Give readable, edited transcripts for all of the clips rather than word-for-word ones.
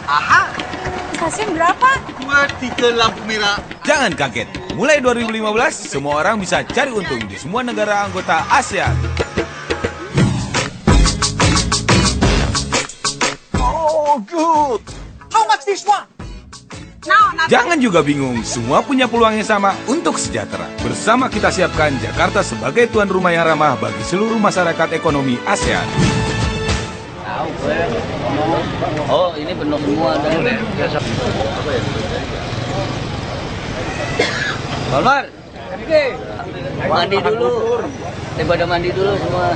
Aha. Stasiun berapa? 23 lampu merah. Jangan kaget, mulai 2015 semua orang bisa cari untung di semua negara anggota ASEAN. Oh, good. How much this one? Jangan juga bingung, semua punya peluang yang sama untuk sejahtera. Bersama kita siapkan Jakarta sebagai tuan rumah yang ramah bagi seluruh masyarakat ekonomi ASEAN. Oh, ini penuh semua. Balmar, mandi dulu. Daripada mandi dulu semua.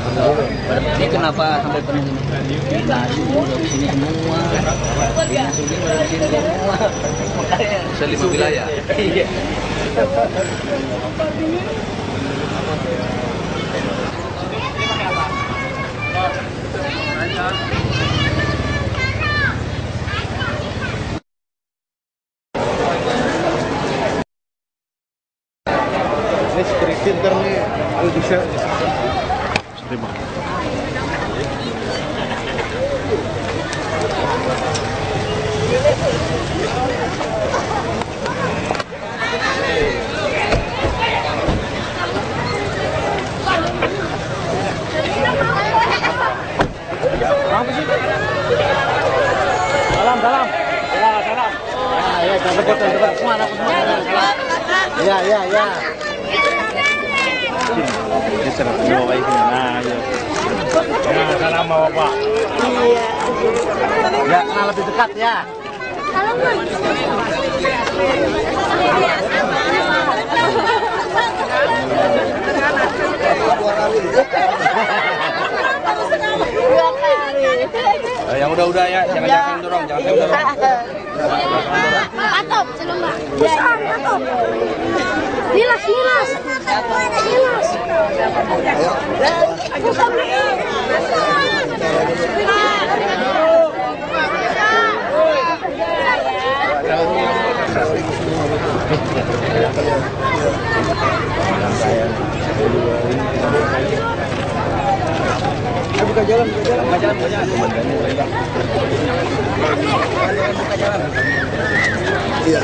Ini kenapa sampai penuh ini? Nasi udah di sini semua. Nasi udah di sini semua. Makanya Selima wilayah. Iya. Ini security center nih, lu bisa. Terima. Salam. Ya, cepat semua anak semua. Ya. Ini serap dua baik nah, ya. Ya, salam Bapak. Iya. Ya, kenal lebih dekat ya. Salam, Bang. Dua kali. Yang udah ya, jangan dorong. Patop, salam, Mbak. Patop. Nilas. Buka jalan. Iya.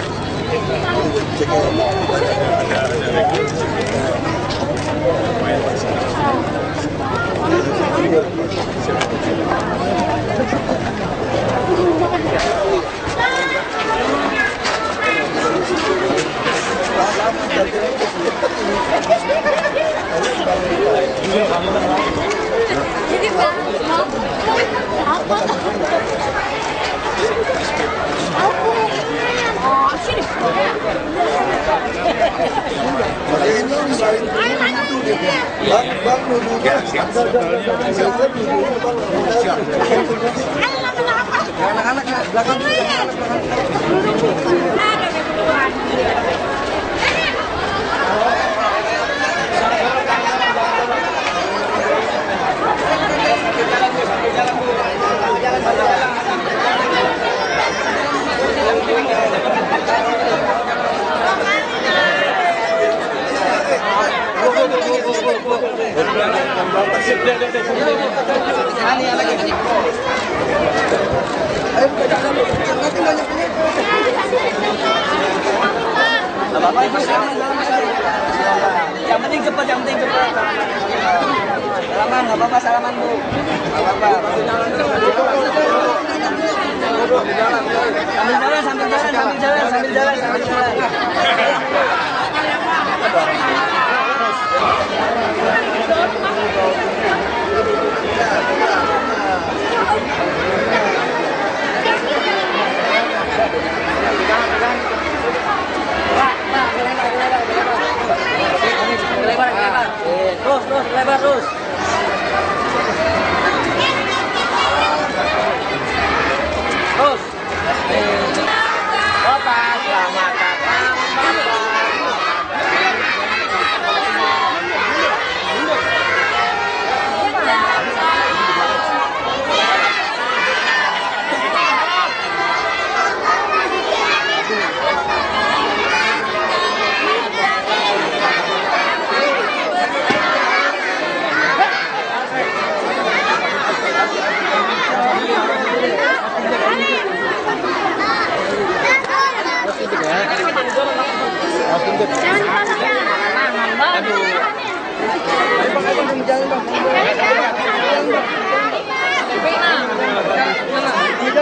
Anak-anak belakang. Yang penting cepat. Salaman, nggak apa-apa salaman Bu. Nggak apa-apa. Sambil jalan. Terus. Bapak, selamat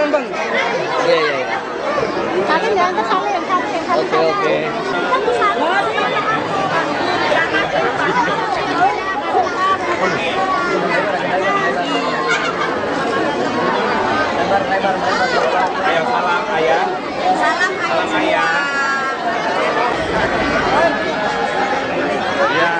Bang. Iya, iya, iya. Tapi jangan ke sana, yang satu, yang satu. Oke, oke. Kan ke sana. Lebar. Ayah salam ayah. Salam Ayah. Ya.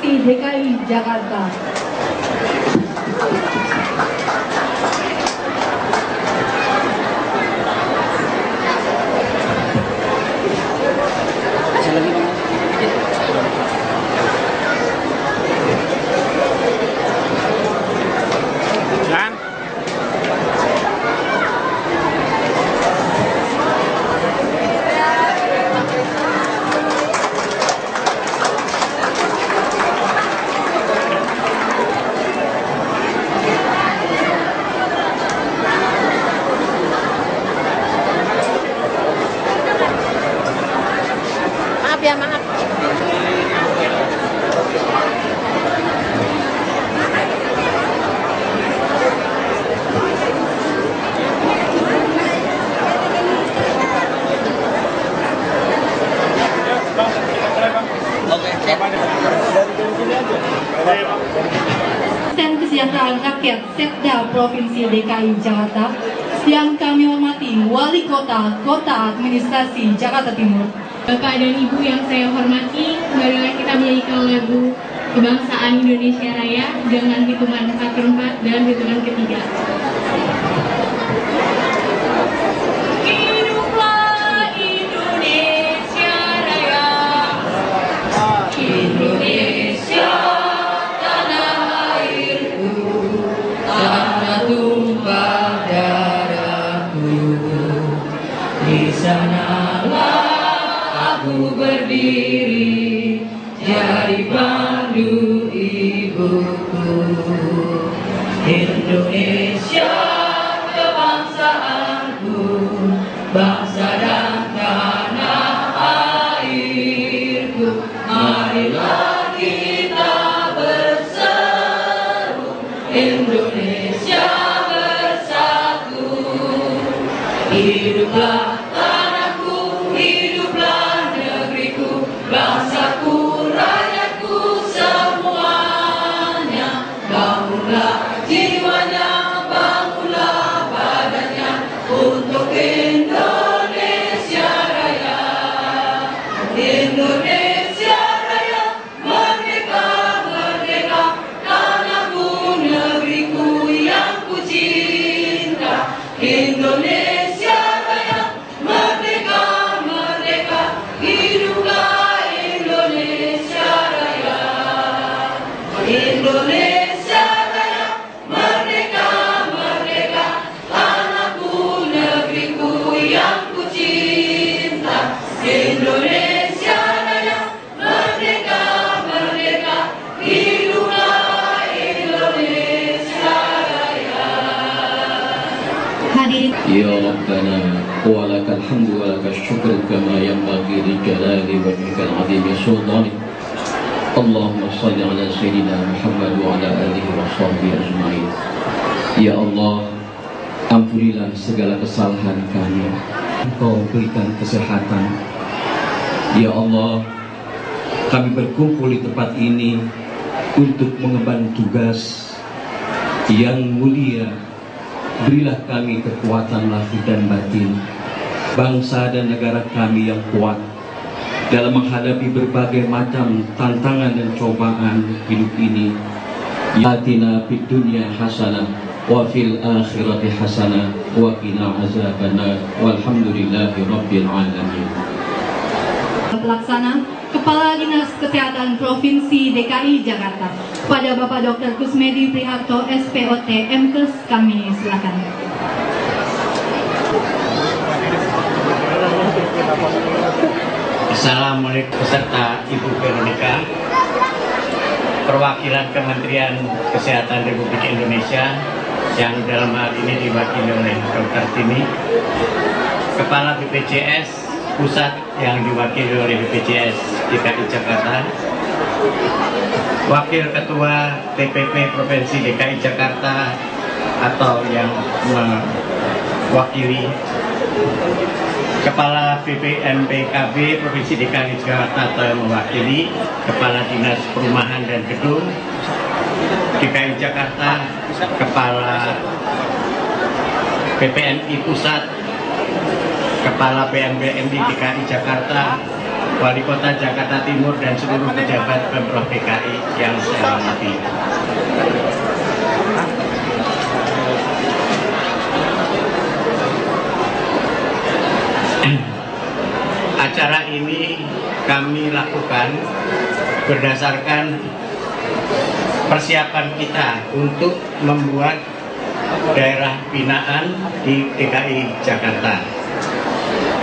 Di DKI Jakarta. Dan Maaf ya, maaf. Sen Kesejahteraan Rakyat Setda Provinsi DKI Jakarta yang kami hormati Wali Kota Kota Administrasi Jakarta Timur. Bapak dan Ibu yang saya hormati, marilah kita menyanyikan lagu Kebangsaan Indonesia Raya dengan hitungan 4/4 dan hitungan ketiga. Hiduplah Indonesia Raya, Indonesia tanah airku, tanah tumpah darahku, di sanalah aku berdiri jadi pandu ibuku. Indonesia kebangsaanku, bangsa dan tanah airku. Marilah kita berseru, Indonesia bersatu. Hiduplah tanahku, hiduplah negeriku, bangsaku, rakyatku semuanya. Bangunlah jiwanya, bangunlah badannya untuk Indonesia Raya. Indonesia Raya, merdeka, merdeka, tanahku, negeriku yang ku cinta. Indonesia Raya, merdeka, merdeka, hiduplah Indonesia Raya. Indonesia Raya, merdeka, merdeka, tanahku, negeriku yang ku cinta. Indonesia Raya, merdeka, merdeka, hiduplah Indonesia Raya. Hadirin Ya Rabbana wa lakal hamdu wa lakal syukru kama yanbaghi li jalali wajhikal azimi sultani. Allahumma salli ala sayyidina Muhammad wa ala alihi wa sahbihi ajma'in. Ya Allah, ampunilah segala kesalahan kami. Engkau berikan kesehatan. Ya Allah, kami berkumpul di tempat ini untuk mengemban tugas yang mulia. Berilah kami kekuatan lahir dan batin, bangsa dan negara kami yang kuat dalam menghadapi berbagai macam tantangan dan cobaan hidup ini. Atina fid dunya hasanah wa fil akhirati hasanah wa qina azabannar walhamdulillahi rabbil alamin. Pelaksana Kepala Dinas Kesehatan Provinsi DKI Jakarta pada Bapak Dr. Kusmedi Priharto SPOT MKes, kami silakan. Assalamualaikum beserta Ibu Veronica, perwakilan Kementerian Kesehatan Republik Indonesia yang dalam hal ini diwakili oleh Dr. Tini, Kepala BPJS Pusat yang diwakili oleh BPJS DKI Jakarta, Wakil Ketua TPP Provinsi DKI Jakarta atau yang mewakili Kepala BPNPKB Provinsi DKI Jakarta atau yang mewakili Kepala Dinas Perumahan dan Gedung DKI Jakarta, Kepala BPNI Pusat, Kepala BNPMI DKI Jakarta, Wali Kota Jakarta Timur, dan seluruh pejabat Pemprov DKI yang saya hormati. Acara ini kami lakukan berdasarkan persiapan kita untuk membuat daerah binaan di DKI Jakarta.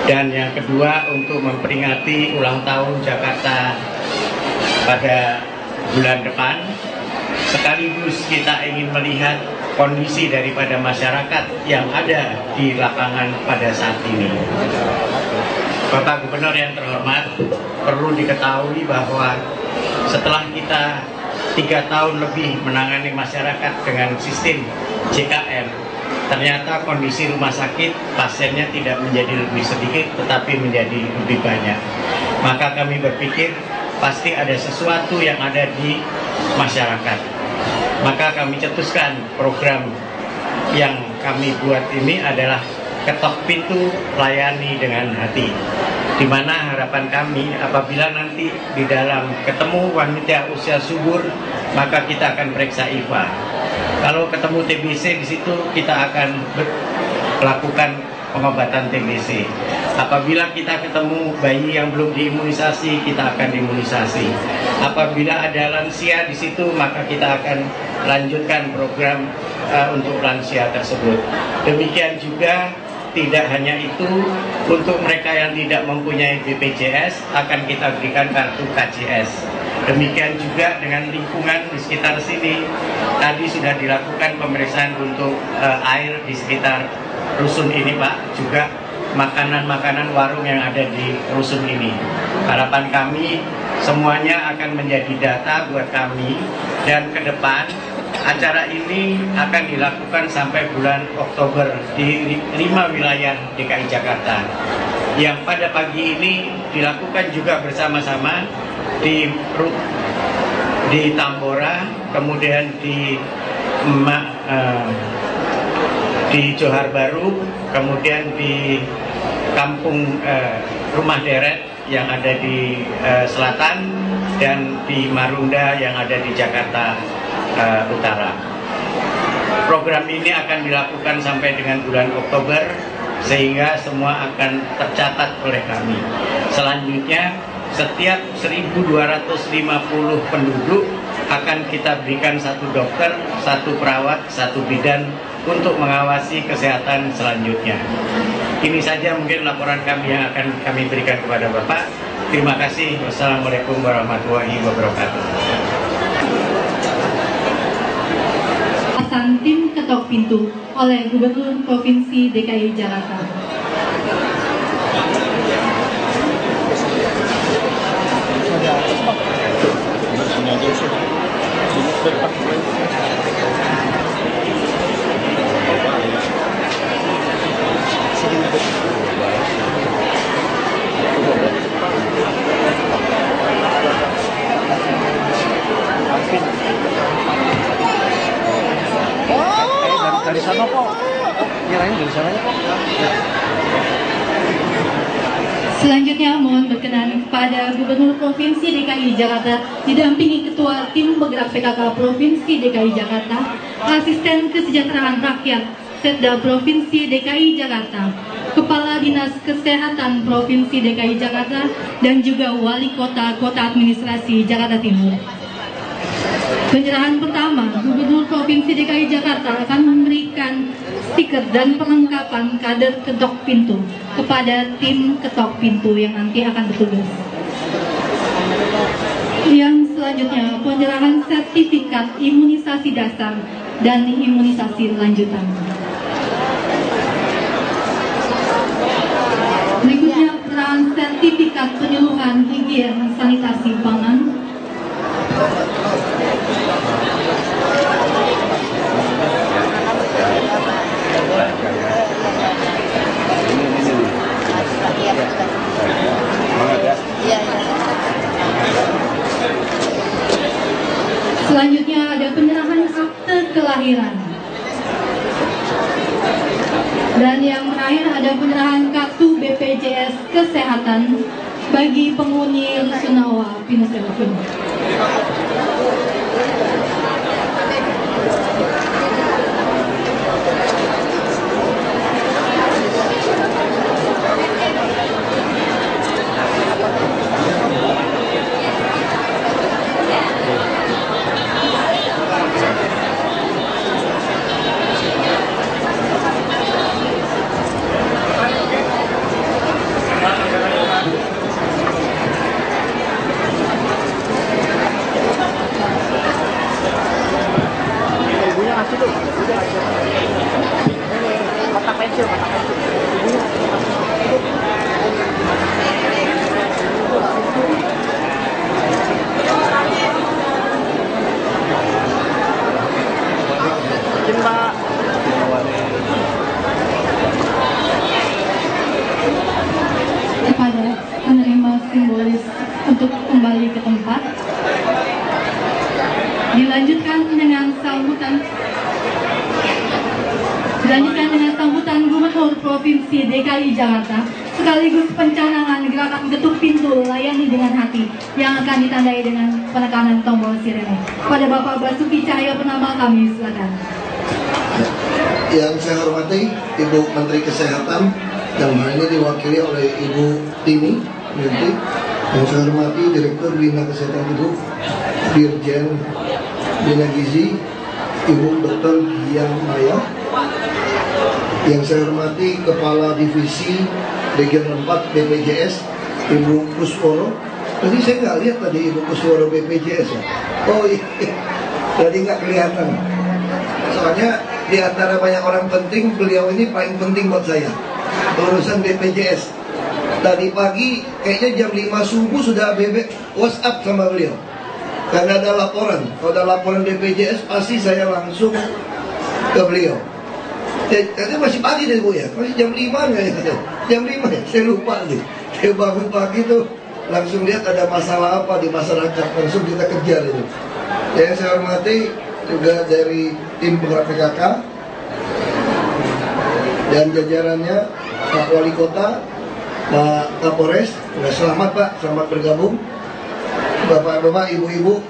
Dan yang kedua, untuk memperingati ulang tahun Jakarta pada bulan depan, sekaligus kita ingin melihat kondisi daripada masyarakat yang ada di lapangan pada saat ini. Bapak Gubernur yang terhormat, perlu diketahui bahwa setelah kita 3 tahun lebih menangani masyarakat dengan sistem JKN, ternyata kondisi rumah sakit pasiennya tidak menjadi lebih sedikit tetapi menjadi lebih banyak. Maka kami berpikir pasti ada sesuatu yang ada di masyarakat. Maka kami cetuskan program yang kami buat ini adalah ketok pintu layani dengan hati, di mana harapan kami apabila nanti di dalam ketemu wanita usia subur, maka kita akan periksa IVA. Kalau ketemu TBC, di situ kita akan lakukan pengobatan TBC. Apabila kita ketemu bayi yang belum diimunisasi, kita akan imunisasi. Apabila ada lansia di situ, maka kita akan lanjutkan program untuk lansia tersebut. Demikian juga tidak hanya itu, untuk mereka yang tidak mempunyai BPJS akan kita berikan kartu KJS. Demikian juga dengan lingkungan di sekitar sini. Tadi sudah dilakukan pemeriksaan untuk air di sekitar rusun ini, Pak. Juga makanan-makanan warung yang ada di rusun ini. Harapan kami semuanya akan menjadi data buat kami, dan ke depan acara ini akan dilakukan sampai bulan Oktober di 5 wilayah DKI Jakarta. Yang pada pagi ini dilakukan juga bersama-sama di Tambora, kemudian di Johar Baru, kemudian di Kampung Rumah Deret yang ada di selatan, dan di Marunda yang ada di Jakarta Utara. Program ini akan dilakukan sampai dengan bulan Oktober, sehingga semua akan tercatat oleh kami. Selanjutnya, setiap 1.250 penduduk akan kita berikan 1 dokter, 1 perawat, 1 bidan untuk mengawasi kesehatan selanjutnya. Ini saja mungkin laporan kami yang akan kami berikan kepada Bapak. Terima kasih. Wassalamualaikum warahmatullahi wabarakatuh. Pasang tim ketok pintu oleh Gubernur Provinsi DKI Jakarta. sana kok. Nyerahnya dari sananya kok. Selanjutnya mohon berkenan kepada Gubernur Provinsi DKI Jakarta didampingi Ketua Tim Penggerak PKK Provinsi DKI Jakarta, Asisten Kesejahteraan Rakyat Setda Provinsi DKI Jakarta, Kepala Dinas Kesehatan Provinsi DKI Jakarta, dan juga Wali Kota Kota Administrasi Jakarta Timur. Penyerahan pertama, Gubernur Provinsi DKI Jakarta akan memberikan stiker dan perlengkapan kader ketok pintu kepada tim ketok pintu yang nanti akan bertugas. Yang selanjutnya, penyerahan sertifikat imunisasi dasar dan imunisasi lanjutan. Berikutnya, penyerahan sertifikat penyuluhan higien sanitasi pangan. Selanjutnya ada penyerahan akte kelahiran. Dan yang terakhir ada penyerahan kartu BPJS Kesehatan bagi penghuni Rusunawa Pinusewu. Kepada penerima simbolis untuk kembali ke tempat, dilanjutkan dengan sambutan Gubernur Provinsi DKI Jakarta sekaligus pencanangan gerakan ketuk pintu layani dengan hati yang akan ditandai dengan penekanan tombol sirene. Pada Bapak Basuki Cahayapurnama, kami silakan. Yang saya hormati Ibu Menteri Kesehatan yang hari ini diwakili oleh Ibu Tini Minti. Yang saya hormati Direktur Bina Kesehatan Ibu Dirjen Bina Gizi Ibu Dr. Dian Maya. Yang saya hormati Kepala Divisi Regional 4 BPJS Ibu Kusworo. Tadi saya nggak lihat tadi Ibu Kusworo BPJS ya. Oh iya, tadi nggak kelihatan. Soalnya di antara banyak orang penting, beliau ini paling penting buat saya. Urusan BPJS. Tadi pagi kayaknya jam 5 subuh sudah WhatsApp sama beliau. Karena ada laporan. Kalau ada laporan BPJS pasti saya langsung ke beliau. Karena masih pagi deh Bu ya. Masih jam 5 nggak ya? Jam 5 ya? Saya lupa nih. Saya bangun pagi tuh langsung lihat ada masalah apa di masyarakat. Langsung kita kejar itu. Yang saya hormati juga dari tim penggerak PKK dan jajarannya, Pak Wali Kota, Pak Kapolres. Selamat Pak, selamat bergabung. Bapak-bapak, ibu-ibu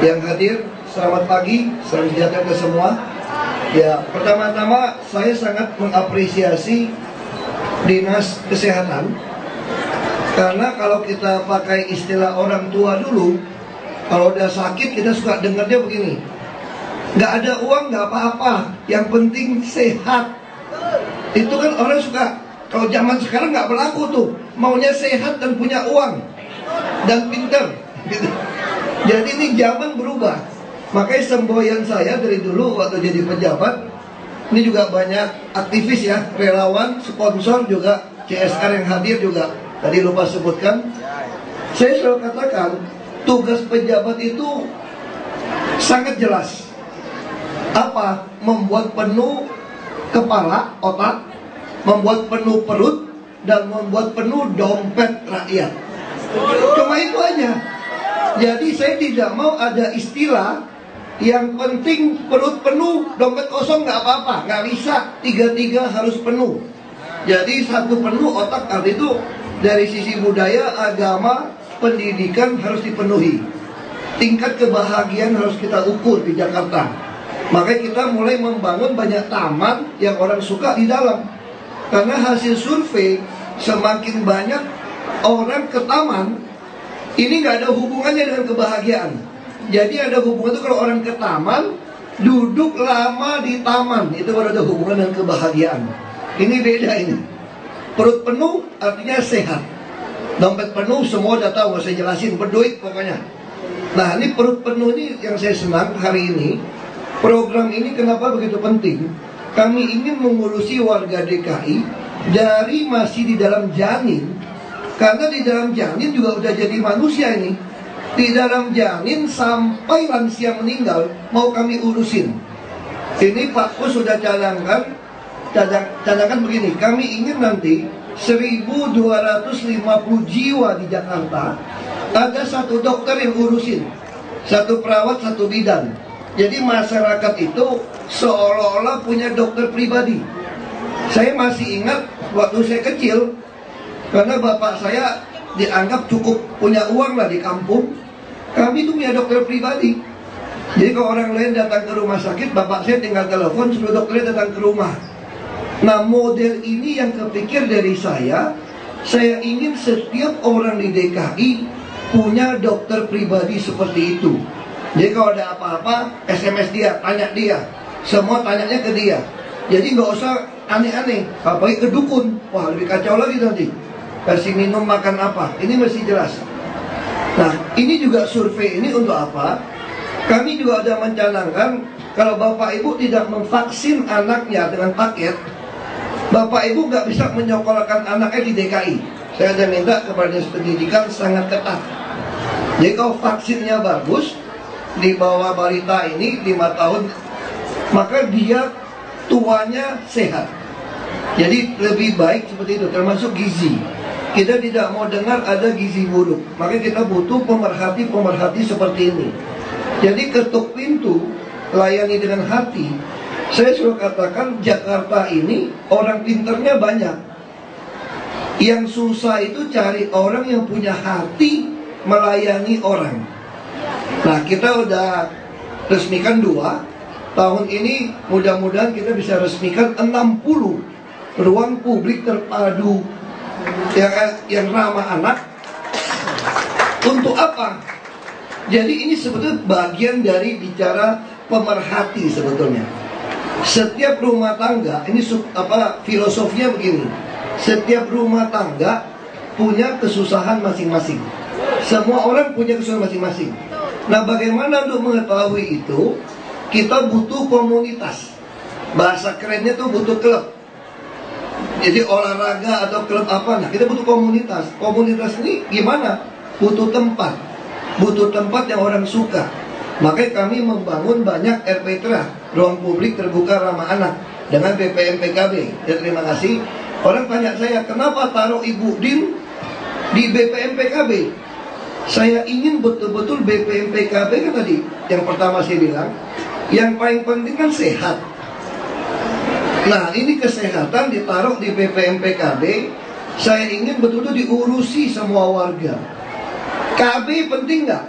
yang hadir, selamat pagi, salam sejahtera ke semua. Ya, pertama-tama saya sangat mengapresiasi Dinas Kesehatan, karena kalau kita pakai istilah orang tua dulu, kalau udah sakit kita suka dengarnya begini, nggak ada uang nggak apa-apa, yang penting sehat. Itu kan orang suka. Kalau zaman sekarang nggak berlaku tuh, maunya sehat dan punya uang dan pinter gitu. Jadi ini zaman berubah. Makanya semboyan saya dari dulu waktu jadi pejabat, ini juga banyak aktivis ya, relawan, sponsor juga, CSR yang hadir juga. Tadi lupa sebutkan. Saya selalu katakan, tugas pejabat itu sangat jelas. Apa? Membuat penuh kepala, otak, membuat penuh perut, dan membuat penuh dompet rakyat. Cuma itu aja. Jadi saya tidak mau ada istilah Yang penting perut penuh, dompet kosong nggak apa-apa, nggak bisa. Tiga-tiga harus penuh. Jadi satu penuh otak itu dari sisi budaya, agama, pendidikan harus dipenuhi. Tingkat kebahagiaan harus kita ukur di Jakarta. Makanya kita mulai membangun banyak taman yang orang suka di dalam. Karena hasil survei, semakin banyak orang ke taman, ini nggak ada hubungannya dengan kebahagiaan. Jadi ada hubungan itu kalau orang ke taman, duduk lama di taman, itu baru ada hubungan dengan kebahagiaan. Ini beda ini. Perut penuh artinya sehat. Dompet penuh semua udah tahu, nggak saya jelasin, berduit pokoknya. Nah ini perut penuh ini yang saya senang hari ini. Program ini kenapa begitu penting? Kami ingin mengurusi warga DKI dari masih di dalam janin. Karena di dalam janin juga udah jadi manusia ini. Di dalam janin sampai lansia meninggal mau kami urusin. Ini Pak Pus sudah cadangkan begini. Kami ingin nanti 1.250 jiwa di Jakarta ada satu dokter yang urusin, satu perawat, satu bidan. Jadi masyarakat itu seolah-olah punya dokter pribadi. Saya masih ingat waktu saya kecil, karena bapak saya dianggap cukup punya uang lah di kampung. Kami itu punya dokter pribadi. Jadi kalau orang lain datang ke rumah sakit, bapak saya tinggal telepon, suruh dokternya datang ke rumah. Nah model ini yang kepikir dari saya ingin setiap orang di DKI punya dokter pribadi seperti itu. Jadi kalau ada apa-apa, SMS dia, tanya dia. Semua tanyanya ke dia. Jadi nggak usah aneh-aneh, apalagi ke dukun. Wah lebih kacau lagi nanti. Kasih minum makan apa, ini mesti jelas. Nah ini juga survei ini untuk apa? Kami juga ada mencanangkan kalau bapak ibu tidak memvaksin anaknya dengan paket, bapak ibu nggak bisa menyekolahkan anaknya di DKI. Saya ada minta kepada Dinas Pendidikan sangat ketat. Jadi kalau vaksinnya bagus, di bawah balita ini 5 tahun, maka dia tuanya sehat. Jadi lebih baik seperti itu, termasuk gizi. Kita tidak mau dengar ada gizi buruk. Makanya kita butuh pemerhati seperti ini. Jadi ketuk pintu, layani dengan hati. Saya selalu katakan Jakarta ini orang pinternya banyak. Yang susah itu cari orang yang punya hati melayani orang. Nah kita udah resmikan 2. Tahun ini mudah-mudahan kita bisa resmikan 60 ruang publik terpadu yang ramah anak. Untuk apa? Jadi ini sebetulnya bagian dari bicara pemerhati sebetulnya. Setiap rumah tangga, ini filosofinya begini. Setiap rumah tangga punya kesusahan masing-masing. Semua orang punya kesusahan masing-masing. Nah bagaimana untuk mengetahui itu? Kita butuh komunitas. Bahasa kerennya tuh butuh klub. Jadi olahraga atau klub apa, nah kita butuh komunitas. Komunitas ini gimana? Butuh tempat. Butuh tempat yang orang suka. Makanya kami membangun banyak RPTRA, ruang publik terbuka ramah anak, dengan BPM PKB. Ya, terima kasih. Orang tanya saya, kenapa taruh Ibu Din di BPM PKB? Saya ingin betul-betul BPM PKB kan tadi, yang pertama saya bilang, yang paling penting kan sehat. Nah ini kesehatan ditaruh di BPM PKB. Saya ingin betul-betul diurusi semua warga. KB penting nggak?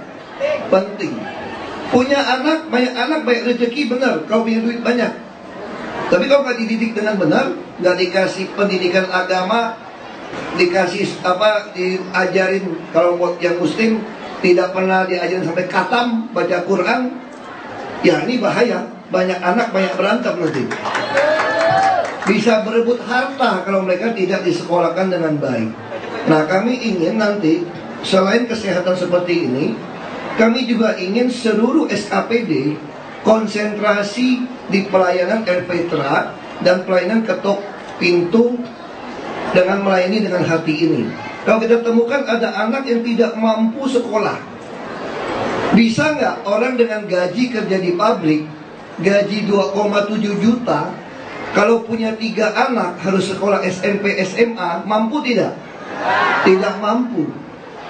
Penting. Punya anak, banyak rezeki, benar. Kau punya duit banyak. Tapi kalau nggak dididik dengan benar, nggak dikasih pendidikan agama, dikasih diajarin, kalau yang muslim tidak pernah diajarin sampai khatam baca Quran, ya ini bahaya. Banyak anak banyak berantem nanti. Bisa berebut harta kalau mereka tidak disekolahkan dengan baik. Nah kami ingin nanti selain kesehatan seperti ini, kami juga ingin seluruh SKPD konsentrasi di pelayanan RPTRA dan pelayanan ketok pintu dengan melayani dengan hati ini. Kalau kita temukan ada anak yang tidak mampu sekolah, bisa nggak orang dengan gaji kerja di pabrik, gaji 2,7 juta, kalau punya 3 anak harus sekolah SMP, SMA, mampu tidak? Tidak mampu.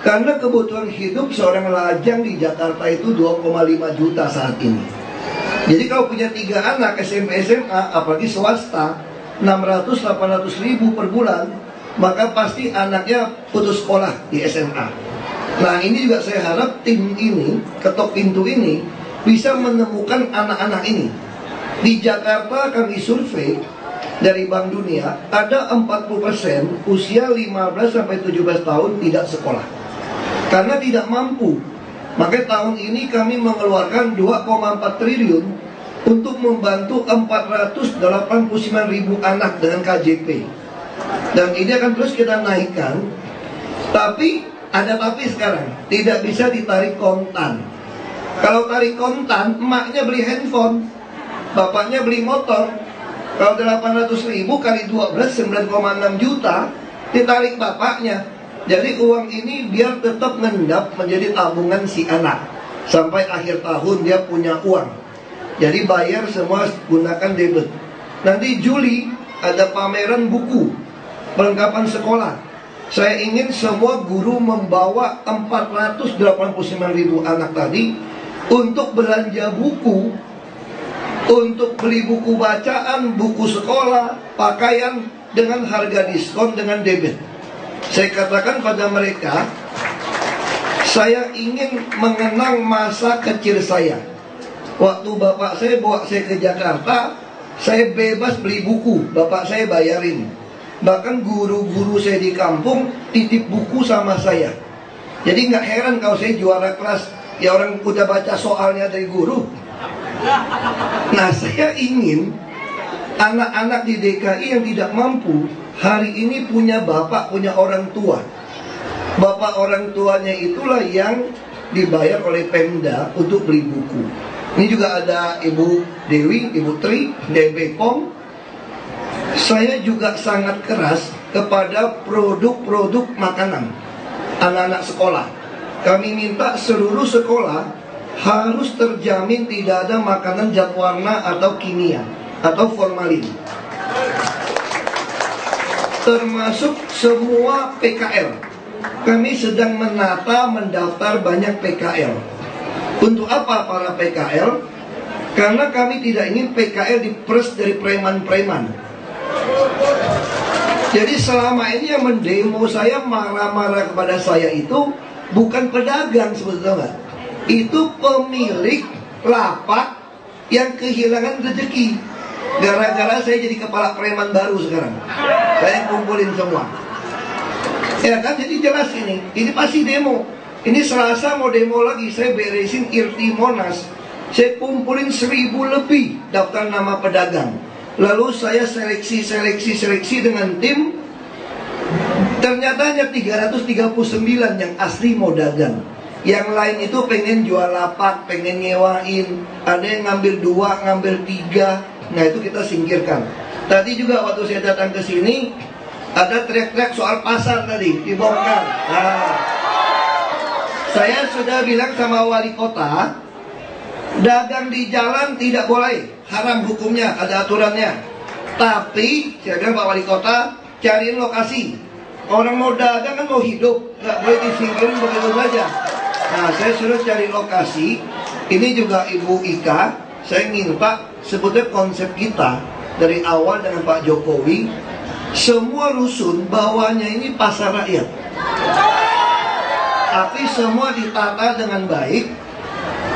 Karena kebutuhan hidup seorang lajang di Jakarta itu 2,5 juta saat ini. Jadi kalau punya 3 anak SMP SMA, apalagi swasta, 600-800 ribu per bulan, maka pasti anaknya putus sekolah di SMA. Nah ini juga saya harap tim ini, ketok pintu ini, bisa menemukan anak-anak ini. Di Jakarta kami survei dari Bank Dunia, ada 40% usia 15-17 tahun tidak sekolah karena tidak mampu. Maka tahun ini kami mengeluarkan 2,4 triliun untuk membantu 489 ribu anak dengan KJP. Dan ini akan terus kita naikkan. Tapi ada tapi sekarang, tidak bisa ditarik kontan. Kalau tarik kontan, emaknya beli handphone, bapaknya beli motor. Kalau 800 ribu kali 12, 9,6 juta, ditarik bapaknya. Jadi uang ini biar tetap ngendap menjadi tabungan si anak sampai akhir tahun dia punya uang. Jadi bayar semua gunakan debit. Nanti Juli ada pameran buku perlengkapan sekolah. Saya ingin semua guru membawa 489 ribu anak tadi untuk belanja buku, untuk beli buku bacaan, buku sekolah, pakaian dengan harga diskon dengan debit. Saya katakan pada mereka, saya ingin mengenang masa kecil saya. Waktu bapak saya bawa saya ke Jakarta, saya bebas beli buku, bapak saya bayarin. Bahkan guru-guru saya di kampung titip buku sama saya. Jadi nggak heran kalau saya juara kelas, ya orang udah baca soalnya dari guru. Nah saya ingin anak-anak di DKI yang tidak mampu hari ini punya bapak, punya orang tua. Bapak orang tuanya itulah yang dibayar oleh Pemda untuk beli buku. Ini juga ada Ibu Dewi, Ibu Tri, dari Bepom. Saya juga sangat keras kepada produk-produk makanan anak-anak sekolah. Kami minta seluruh sekolah harus terjamin tidak ada makanan zat warna atau kimia atau formalin. Termasuk semua PKL. Kami sedang menata, mendaftar banyak PKL. Untuk apa para PKL? Karena kami tidak ingin PKL diperes dari preman-preman. Jadi selama ini yang mendemo saya, marah-marah kepada saya itu bukan pedagang sebetulnya. Itu pemilik lapak yang kehilangan rezeki. Gara-gara saya jadi kepala preman baru sekarang. Saya kumpulin semua. Ya kan, jadi jelas ini pasti demo. Ini Selasa mau demo lagi, saya beresin IRT Monas. Saya kumpulin 1000 lebih daftar nama pedagang. Lalu saya seleksi dengan tim. Ternyata hanya 339 yang asli mau dagang. Yang lain itu pengen jual lapak, pengen nyewain. Ada yang ngambil 2, ngambil 3. Nah itu kita singkirkan. Tadi juga waktu saya datang ke sini, ada teriak-teriak soal pasar tadi, dibongkar. Nah, saya sudah bilang sama wali kota, dagang di jalan tidak boleh, haram hukumnya, ada aturannya. Tapi saya bilang Pak Wali Kota, cariin lokasi. Orang mau dagang kan mau hidup, nggak boleh disingkirin begitu saja. Nah saya suruh cari lokasi. Ini juga Ibu Ika, saya minta sebetulnya konsep kita dari awal dengan Pak Jokowi, semua rusun bawahnya ini pasar rakyat. Tapi semua ditata dengan baik.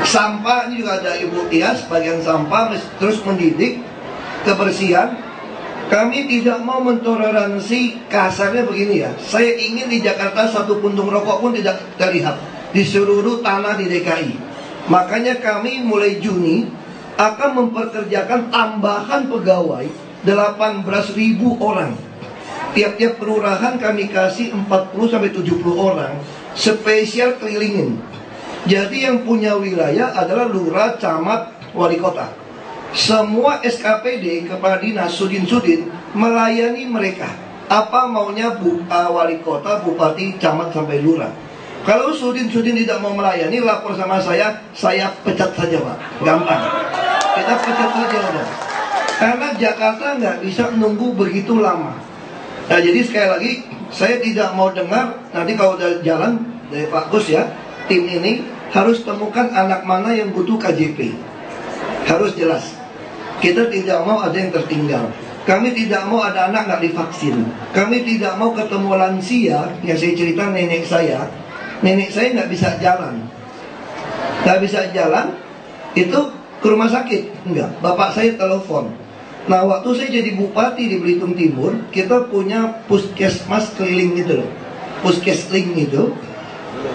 Sampah ini juga ada Ibu Tias, bagian sampah terus mendidik kebersihan. Kami tidak mau mentoleransi, kasarnya begini ya. Saya ingin di Jakarta satu puntung rokok pun tidak terlihat di seluruh tanah di DKI. Makanya kami mulai Juni akan memperkerjakan tambahan pegawai 18.000 orang. Tiap-tiap kelurahan kami kasih 40-70 orang spesial kelilingin. Jadi yang punya wilayah adalah lurah, camat, wali kota. Semua SKPD kepala dinas sudin-sudin melayani mereka. Apa maunya wali kota, bupati, camat sampai lurah. Kalau sudin-sudin tidak mau melayani, lapor sama saya pecat saja Pak. Gampang. Kita pecat saja udah. Karena Jakarta nggak bisa nunggu begitu lama. Nah jadi sekali lagi, saya tidak mau dengar nanti kalau udah jalan dari Pak Gus ya, tim ini harus temukan anak mana yang butuh KJP. Harus jelas. Kita tidak mau ada yang tertinggal. Kami tidak mau ada anak nggak divaksin. Kami tidak mau ketemu lansia. Yang saya cerita nenek saya nggak bisa jalan. Nggak bisa jalan, itu ke rumah sakit. Enggak, bapak saya telepon. Nah, waktu saya jadi bupati di Belitung Timur, kita punya puskesmas keliling gitu loh. Puskesling itu.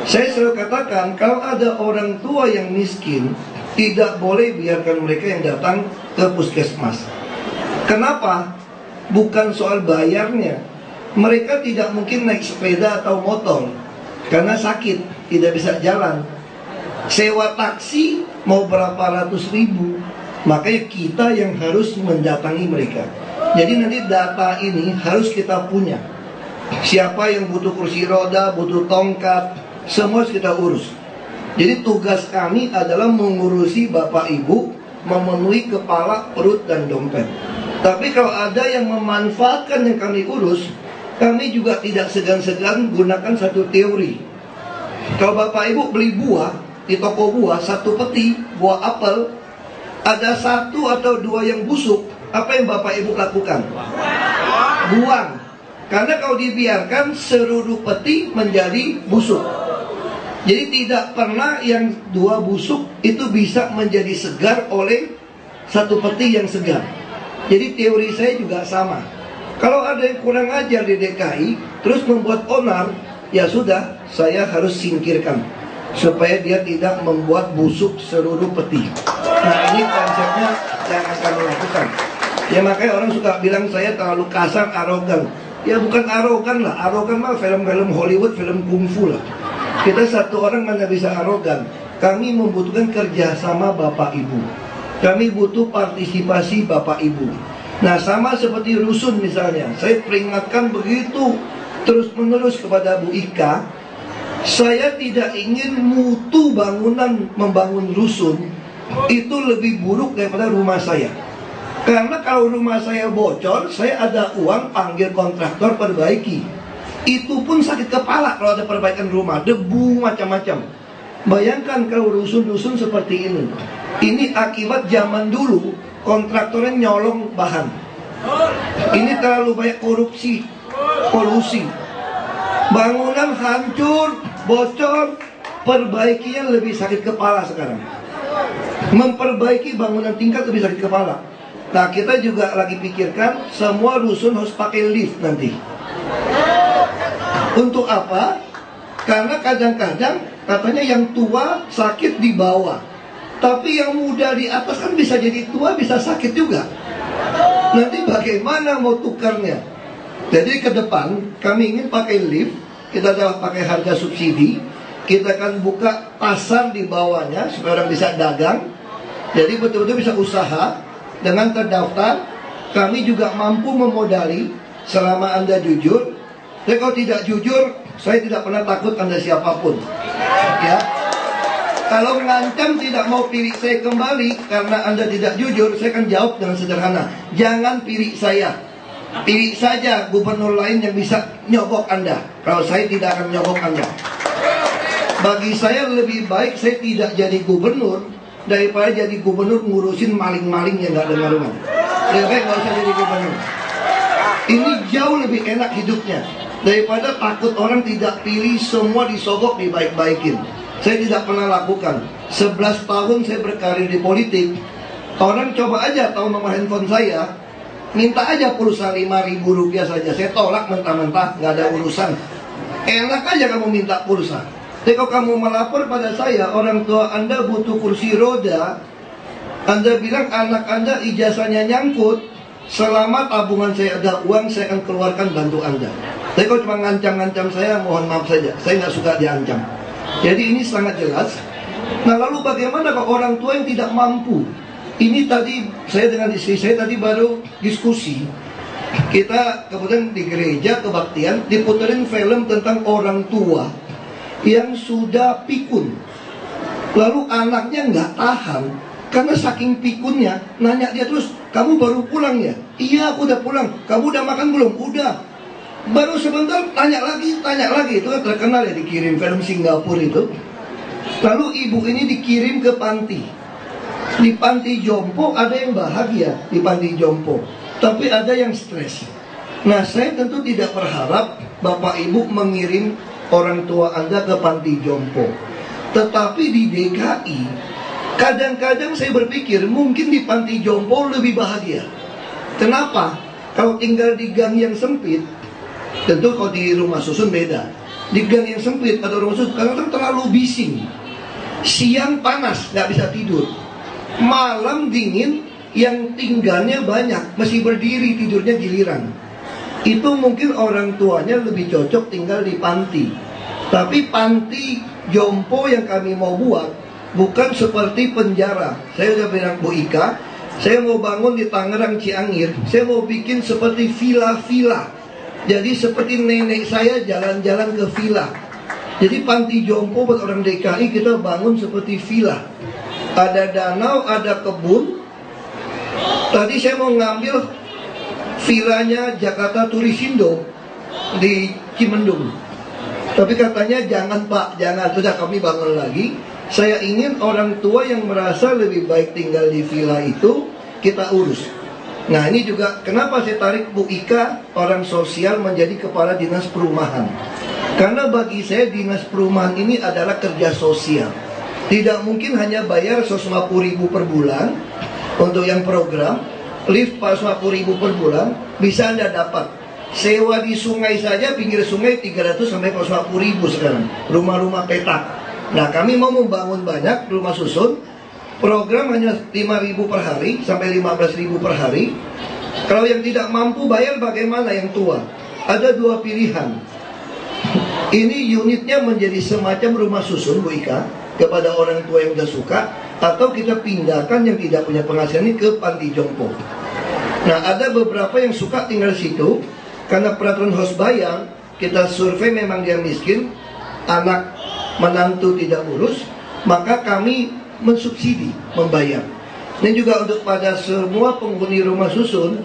Saya selalu katakan, kalau ada orang tua yang miskin, tidak boleh biarkan mereka yang datang ke puskesmas. Kenapa? Bukan soal bayarnya. Mereka tidak mungkin naik sepeda atau motor karena sakit, tidak bisa jalan. Sewa taksi mau berapa ratus ribu. Makanya kita yang harus mendatangi mereka. Jadi nanti data ini harus kita punya. Siapa yang butuh kursi roda, butuh tongkat, semua harus kita urus. Jadi tugas kami adalah mengurusi Bapak Ibu, memenuhi kepala, perut, dan dompet. Tapi kalau ada yang memanfaatkan yang kami urus, kami juga tidak segan-segan gunakan satu teori. Kalau Bapak Ibu beli buah di toko buah, satu peti buah apel, ada satu atau dua yang busuk, apa yang Bapak Ibu lakukan? Buang. Karena kalau dibiarkan seluruh peti menjadi busuk. Jadi tidak pernah yang dua busuk itu bisa menjadi segar oleh satu peti yang segar. Jadi teori saya juga sama. Kalau ada yang kurang ajar di DKI, terus membuat onar, ya sudah, saya harus singkirkan supaya dia tidak membuat busuk seluruh peti. Nah, ini konsepnya yang akan dilakukan. Ya makanya orang suka bilang saya terlalu kasar, arogan. Ya bukan arogan lah, arogan mah film-film Hollywood, film kungfu lah. Kita satu orang mana bisa arogan. Kami membutuhkan kerjasama Bapak Ibu. Kami butuh partisipasi Bapak Ibu. Nah, sama seperti rusun misalnya, saya peringatkan begitu terus-menerus kepada Bu Ika, saya tidak ingin mutu bangunan membangun rusun itu lebih buruk daripada rumah saya. Karena kalau rumah saya bocor, saya ada uang panggil kontraktor perbaiki. Itu pun sakit kepala kalau ada perbaikan rumah, debu macam-macam. Bayangkan kalau rusun-rusun seperti ini. Ini akibat zaman dulu kontraktornya nyolong bahan. Ini terlalu banyak korupsi, kolusi. Bangunan hancur, bocor, perbaikinya lebih sakit kepala sekarang. Memperbaiki bangunan tingkat lebih sakit kepala. Nah, kita juga lagi pikirkan semua rusun harus pakai lift nanti. Untuk apa? Karena kadang-kadang katanya yang tua sakit di bawah, tapi yang muda di atas kan bisa jadi tua, bisa sakit juga. Nanti bagaimana mau tukarnya? Jadi ke depan kami ingin pakai lift. Kita adalah pakai harga subsidi. Kita akan buka pasar di bawahnya supaya orang bisa dagang. Jadi betul-betul bisa usaha dengan terdaftar. Kami juga mampu memodali selama Anda jujur. Tapi kalau tidak jujur, saya tidak pernah takut Anda siapapun. Ya. Kalau mengancam tidak mau pilih saya kembali karena Anda tidak jujur, saya akan jawab dengan sederhana. Jangan pilih saya. Pilih saja gubernur lain yang bisa nyogok Anda. Kalau saya tidak akan nyogok Anda. Bagi saya lebih baik saya tidak jadi gubernur daripada jadi gubernur ngurusin maling-maling yang gak dengar rumah. Lebih baik gak usah jadi gubernur. Ini jauh lebih enak hidupnya daripada takut orang tidak pilih, semua disogok, dibaik-baikin. Saya tidak pernah lakukan. 11 tahun saya berkarir di politik. Orang coba aja tahu nomor handphone saya, minta aja pulsa 5.000 rupiah saja. Saya tolak mentah-mentah, nggak ada urusan. Enak aja kamu minta pulsa. Tapi kalau kamu melapor pada saya, orang tua Anda butuh kursi roda, Anda bilang anak Anda ijazahnya nyangkut, selama tabungan saya ada uang, saya akan keluarkan bantu Anda. Tapi kalau cuma ngancam-ngancam saya, mohon maaf saja, saya nggak suka diancam. Jadi ini sangat jelas. Nah, lalu bagaimana kalau orang tua yang tidak mampu? Ini tadi saya dengan istri saya tadi baru diskusi. Kita kemudian di gereja kebaktian diputerin film tentang orang tua yang sudah pikun. Lalu anaknya nggak tahan karena saking pikunnya, nanya dia terus, kamu baru pulang ya? Iya, aku udah pulang. Kamu udah makan belum? Udah. Baru sebentar tanya lagi. Itu kan terkenal ya, dikirim film Singapura itu. Lalu ibu ini dikirim ke panti. Di panti jompo ada yang bahagia di panti jompo, tapi ada yang stres. Nah, saya tentu tidak berharap Bapak Ibu mengirim orang tua Anda ke panti jompo. Tetapi di DKI, kadang-kadang saya berpikir mungkin di panti jompo lebih bahagia. Kenapa? Kalau tinggal di gang yang sempit, tentu kalau di rumah susun beda. Di gang yang sempit atau rumah susun kadang-kadang terlalu bising. Siang panas, nggak bisa tidur. Malam dingin, yang tinggalnya banyak, masih berdiri tidurnya giliran. Itu mungkin orang tuanya lebih cocok tinggal di panti. Tapi panti jompo yang kami mau buat bukan seperti penjara. Saya udah bilang Bu Ika, saya mau bangun di Tangerang Ciangir, saya mau bikin seperti villa-villa. Jadi seperti nenek saya jalan-jalan ke villa. Jadi panti jompo buat orang DKI kita bangun seperti villa. Ada danau, ada kebun. Tadi saya mau ngambil villanya Jakarta Turisindo di Cimendung. Tapi katanya jangan Pak, jangan, sudah kami bangun lagi. Saya ingin orang tua yang merasa lebih baik tinggal di villa itu kita urus. Nah, ini juga kenapa saya tarik Bu Ika, orang sosial, menjadi kepala dinas perumahan. Karena bagi saya dinas perumahan ini adalah kerja sosial. Tidak mungkin hanya bayar 150.000 per bulan untuk yang program, lift 150.000 per bulan, bisa Anda dapat. Sewa di sungai saja, pinggir sungai 300 sampai 150.000 sekarang. Rumah-rumah petak. Nah, kami mau membangun banyak rumah susun. Program hanya 5.000 per hari sampai 15.000 per hari. Kalau yang tidak mampu bayar bagaimana yang tua? Ada dua pilihan. Ini unitnya menjadi semacam rumah susun Bu Ika kepada orang tua yang sudah suka, atau kita pindahkan yang tidak punya penghasilan ini ke panti jompo. Nah, ada beberapa yang suka tinggal situ karena peraturan Hosbayang, kita survei memang dia miskin, anak menantu tidak urus, maka kami mensubsidi, membayar. Ini juga untuk pada semua penghuni rumah susun,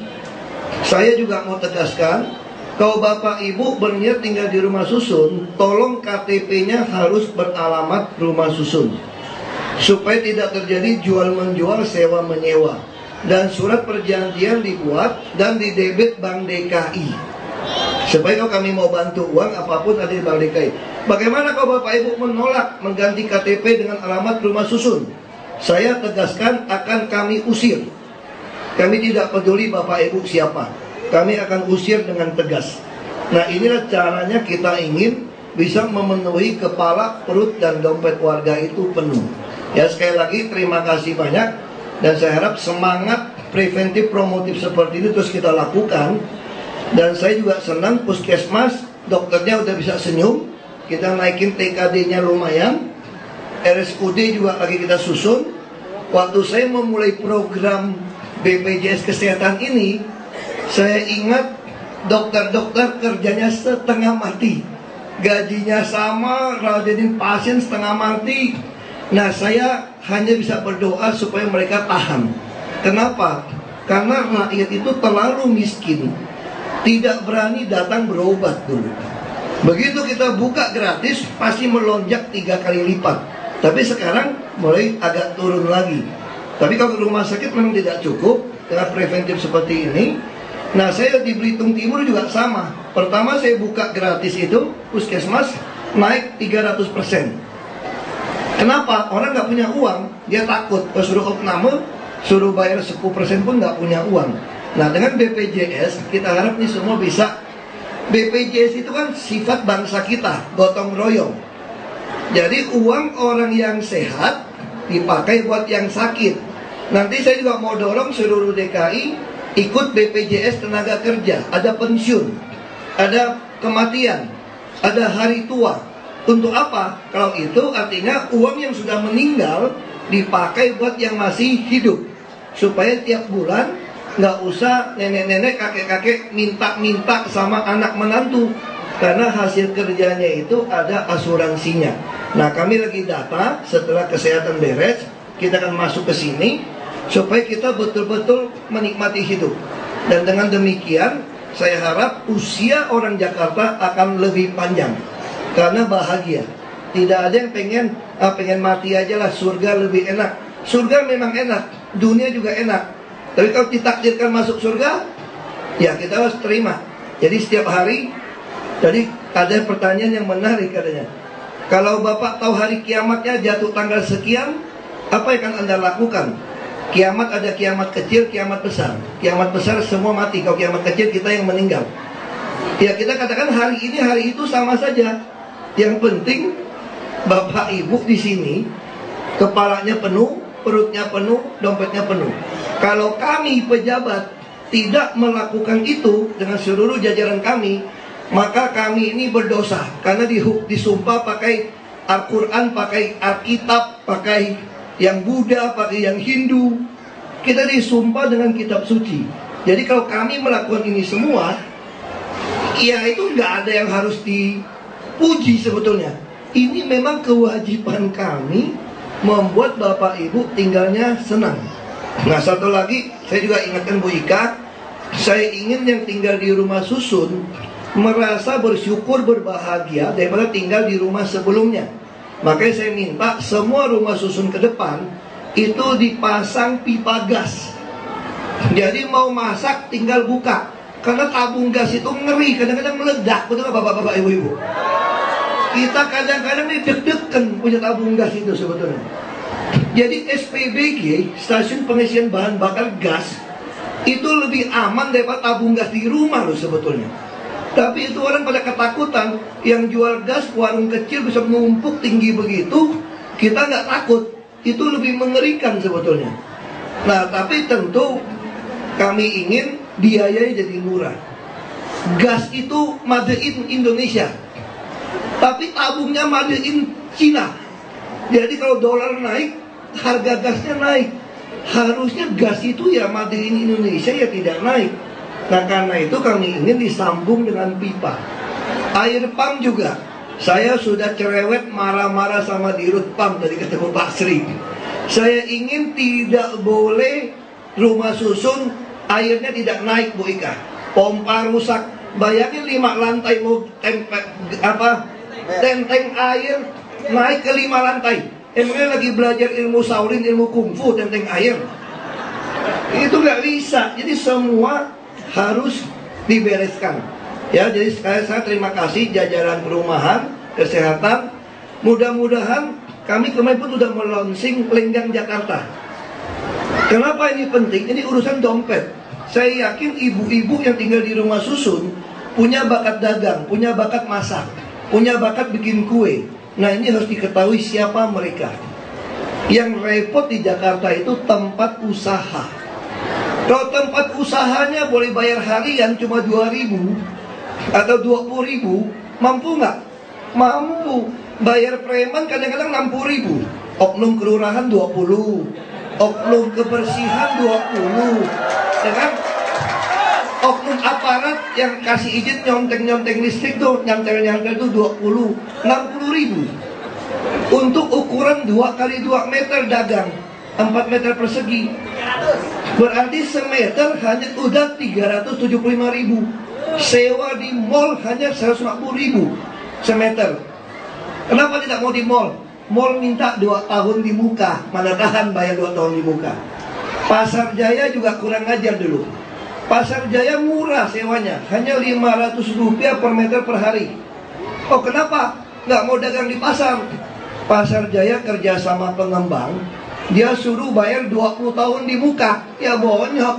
saya juga mau tegaskan, kalau Bapak Ibu berniat tinggal di rumah susun, tolong KTP-nya harus beralamat rumah susun, supaya tidak terjadi jual-menjual, sewa-menyewa. Dan surat perjanjian dibuat dan didebit Bank DKI, supaya kalau kami mau bantu uang apapun ada di Bank DKI. Bagaimana kalau Bapak Ibu menolak mengganti KTP dengan alamat rumah susun? Saya tegaskan akan kami usir. Kami tidak peduli Bapak Ibu siapa, kami akan usir dengan tegas. Nah, inilah caranya kita ingin bisa memenuhi kepala, perut, dan dompet warga itu penuh. Ya, sekali lagi terima kasih banyak. Dan saya harap semangat preventif promotif seperti ini terus kita lakukan. Dan saya juga senang puskesmas, dokternya udah bisa senyum. Kita naikin TKD-nya lumayan. RSUD juga lagi kita susun. Waktu saya memulai program BPJS Kesehatan ini, saya ingat dokter-dokter kerjanya setengah mati, gajinya sama, rawatin pasien setengah mati. Nah, saya hanya bisa berdoa supaya mereka tahan. Kenapa? Karena rakyat itu terlalu miskin, tidak berani datang berobat dulu. Begitu kita buka gratis, pasti melonjak 3 kali lipat. Tapi sekarang mulai agak turun lagi. Tapi kalau rumah sakit memang tidak cukup dengan preventif seperti ini. Nah, saya di Belitung Timur juga sama. Pertama saya buka gratis itu, puskesmas naik 300%. Kenapa? Orang nggak punya uang, dia takut. Kalau suruh opname, suruh bayar 10% pun nggak punya uang. Nah, dengan BPJS, kita harap nih semua bisa. BPJS itu kan sifat bangsa kita, gotong royong. Jadi uang orang yang sehat dipakai buat yang sakit. Nanti saya juga mau dorong seluruh DKI ikut BPJS tenaga kerja. Ada pensiun, ada kematian, ada hari tua. Untuk apa? Kalau itu artinya uang yang sudah meninggal dipakai buat yang masih hidup, supaya tiap bulan nggak usah nenek-nenek, kakek-kakek minta-minta sama anak menantu, karena hasil kerjanya itu ada asuransinya. Nah, kami lagi data setelah kesehatan beres, kita akan masuk ke sini supaya kita betul-betul menikmati hidup. Dan dengan demikian, saya harap usia orang Jakarta akan lebih panjang karena bahagia. Tidak ada yang pengen mati aja lah, surga lebih enak. Surga memang enak, dunia juga enak. Tapi kalau ditakdirkan masuk surga, ya kita harus terima. Jadi setiap hari, jadi ada pertanyaan yang menarik katanya. Kalau Bapak tahu hari kiamatnya jatuh tanggal sekian, apa yang akan Anda lakukan? Kiamat ada kiamat kecil, kiamat besar. Kiamat besar semua mati, kalau kiamat kecil kita yang meninggal. Ya kita katakan hari ini, hari itu sama saja. Yang penting Bapak Ibu di sini kepalanya penuh, perutnya penuh, dompetnya penuh. Kalau kami pejabat tidak melakukan itu dengan seluruh jajaran kami, maka kami ini berdosa. Karena disumpah pakai Al-Quran, pakai Alkitab, pakai yang Buddha, pakai yang Hindu. Kita disumpah dengan kitab suci. Jadi kalau kami melakukan ini semua, ya itu nggak ada yang harus dipuji sebetulnya. Ini memang kewajiban kami membuat Bapak Ibu tinggalnya senang. Nah satu lagi, saya juga ingatkan Bu Ika, saya ingin yang tinggal di rumah susun merasa bersyukur, berbahagia daripada tinggal di rumah sebelumnya. Makanya saya minta semua rumah susun ke depan itu dipasang pipa gas. Jadi mau masak tinggal buka. Karena tabung gas itu ngeri, kadang-kadang meledak. Betul nggak Bapak-bapak, Ibu-ibu? Kita kadang-kadang deg-degan punya tabung gas itu sebetulnya. Jadi SPBG, stasiun pengisian bahan bakar gas, itu lebih aman daripada tabung gas di rumah loh sebetulnya. Tapi itu orang pada ketakutan. Yang jual gas, warung kecil bisa menumpuk tinggi begitu, kita nggak takut. Itu lebih mengerikan sebetulnya. Nah tapi tentu kami ingin biayanya jadi murah. Gas itu made in Indonesia, tapi tabungnya made in Cina. Jadi kalau dolar naik, harga gasnya naik. Harusnya gas itu ya made in Indonesia, ya tidak naik. Nah karena itu kami ingin disambung dengan pipa. Air pump juga. Saya sudah cerewet marah-marah sama dirut pump tadi ketemu Pak Sri. Saya ingin tidak boleh rumah susun airnya tidak naik Bu Ika. Pompa rusak. Bayangin 5 lantai mau tenteng air naik ke 5 lantai. Emangnya lagi belajar ilmu Shaolin, ilmu kungfu, tenteng air? Itu nggak bisa. Jadi semua harus dibereskan. Ya, jadi saya terima kasih jajaran perumahan, kesehatan. Mudah-mudahan kami kemarin pun sudah melonsing Lenggang Jakarta. Kenapa ini penting? Ini urusan dompet. Saya yakin ibu-ibu yang tinggal di rumah susun punya bakat dagang, punya bakat masak, punya bakat bikin kue. Nah ini harus diketahui siapa mereka. Yang repot di Jakarta itu tempat usaha. Kalau tempat usahanya boleh bayar harian cuma 2.000 atau 20.000, mampu nggak? Mampu. Bayar preman kadang-kadang 60.000. Oknum kelurahan 20, oknum kebersihan 20, ya kan? Oknum aparat yang kasih izin nyonteng-nyonteng listrik tuh, nyantel-nyantel tuh 20, 60.000. Untuk ukuran 2 x 2 meter dagang, 4 meter persegi. Berarti semeter hanya udah 375.000. Sewa di mall hanya 150.000 semeter. Kenapa tidak mau di mall? Mall minta 2 tahun di muka, mana tahan bayar 2 tahun di muka. Pasar Jaya juga kurang ajar dulu. Pasar Jaya murah sewanya, hanya 500 rupiah per meter per hari. Oh kenapa? Nggak mau dagang di pasar. Pasar Jaya kerja sama pengembang, dia suruh bayar 20 tahun di muka. Ya bonyok.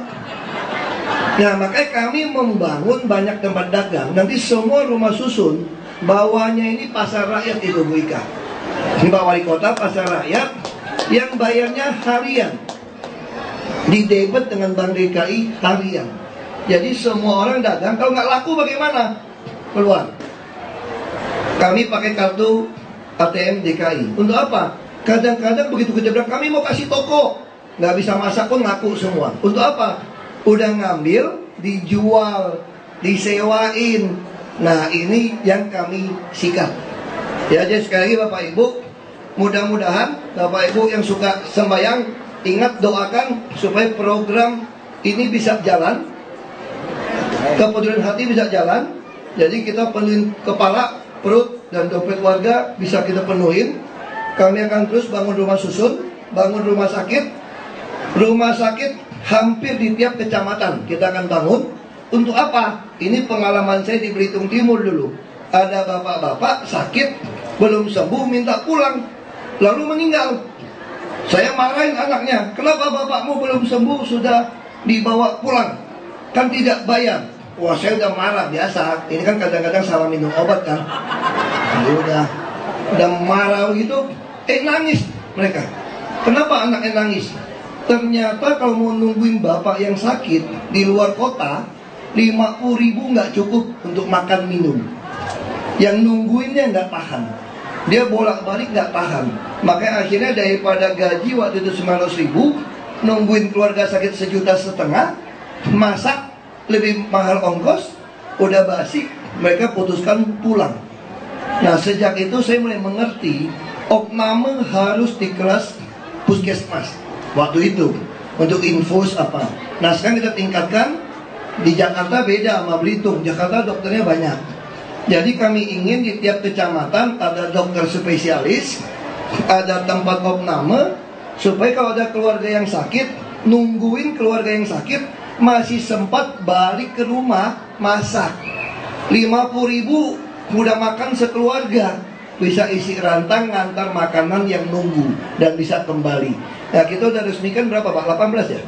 Nah makanya kami membangun banyak tempat dagang. Nanti semua rumah susun bawahnya ini pasar rakyat itu Bu Ika. Ini Pak Wali Kota pasar rakyat yang bayarnya harian, didebet dengan Bank DKI harian. Jadi semua orang dagang. Kalau nggak laku bagaimana? Keluar. Kami pakai kartu ATM DKI. Untuk apa? Kadang-kadang begitu kita bilang kami mau kasih toko, nggak bisa masak pun ngaku semua. Untuk apa? Udah ngambil, dijual, disewain. Nah ini yang kami sikat. Ya jadi sekali lagi Bapak Ibu, mudah-mudahan Bapak Ibu yang suka sembahyang, ingat doakan supaya program ini bisa jalan, kepedulian hati bisa jalan. Jadi kita penuhin kepala, perut, dan dompet warga bisa kita penuhin. Kami akan terus bangun rumah susun. bangun rumah sakit. Rumah sakit hampir di tiap kecamatan kita akan bangun. Untuk apa? Ini pengalaman saya di Belitung Timur dulu. Ada bapak-bapak sakit, belum sembuh, minta pulang, lalu meninggal. Saya marahin anaknya, kenapa bapakmu belum sembuh sudah dibawa pulang? Kan tidak bayar. Wah, saya udah marah, biasa. Ini kan kadang-kadang salah minum obat kan. Udah marah gitu. Nangis mereka. Kenapa anaknya nangis? Ternyata kalau mau nungguin bapak yang sakit di luar kota, 50.000 nggak cukup untuk makan minum. Yang nungguinnya nggak tahan. Dia bolak-balik nggak tahan. Makanya akhirnya daripada gaji waktu itu 900.000, nungguin keluarga sakit 1,5 juta, masak lebih mahal ongkos, udah basi, mereka putuskan pulang. Nah, sejak itu saya mulai mengerti opname harus di kelas puskesmas waktu itu untuk infus apa. Nah, sekarang kita tingkatkan. Di Jakarta beda sama Belitung. Jakarta dokternya banyak. Jadi kami ingin di tiap kecamatan ada dokter spesialis, ada tempat opname, supaya kalau ada keluarga yang sakit, nungguin keluarga yang sakit masih sempat balik ke rumah masak. 50.000 udah makan sekeluarga, bisa isi rantang ngantar makanan yang nunggu dan bisa kembali. Nah, kita udah resmikan berapa Pak? 18 ya?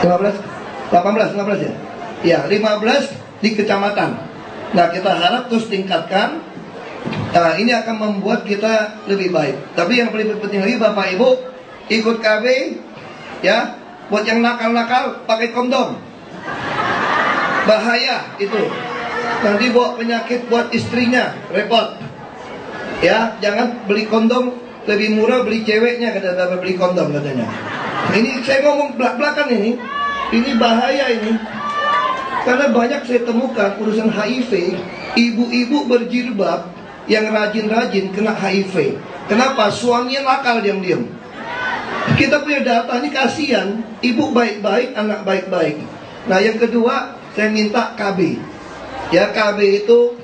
18 ya? Ya, 15 di kecamatan. Nah, kita harap terus tingkatkan. Nah, ini akan membuat kita lebih baik. Tapi yang paling penting lagi, Bapak Ibu, ikut KB ya. Buat yang nakal-nakal pakai kondom. Bahaya itu. Nanti bawa penyakit buat istrinya, repot. Ya, jangan beli kondom lebih murah beli ceweknya, kata Bapak, beli kondom katanya. Ini saya ngomong belak-belakan ini. Ini bahaya ini. Karena banyak saya temukan urusan HIV, ibu-ibu berjilbab yang rajin-rajin kena HIV. Kenapa? Suaminya nakal diam-diam. Kita punya data, ini kasihan. Ibu baik-baik, anak baik-baik. Nah, yang kedua, saya minta KB. Ya, KB itu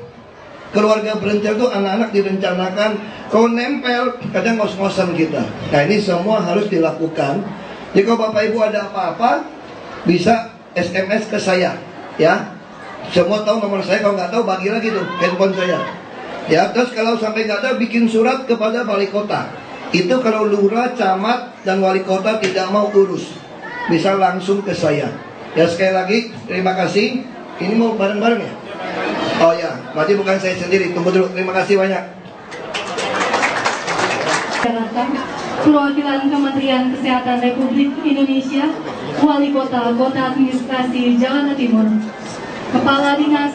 keluarga berencana itu anak-anak direncanakan. Kalau nempel, kadang ngos-ngosan kita. Nah, ini semua harus dilakukan. Jadi kalau Bapak Ibu ada apa-apa, bisa SMS ke saya, ya. Semua tahu nomor saya, kalau nggak tahu bagi lagi tuh handphone saya. Ya, terus kalau sampai nggak tahu bikin surat kepada wali kota. Itu kalau lurah, camat, dan wali kota tidak mau urus, bisa langsung ke saya. Ya, sekali lagi terima kasih. Ini mau bareng-bareng ya? Oh ya, berarti bukan saya sendiri. Tunggu dulu. Terima kasih banyak. Perwakilan Kementerian Kesehatan Republik Indonesia, Wali Kota Administrasi Jakarta Timur, Kepala Dinas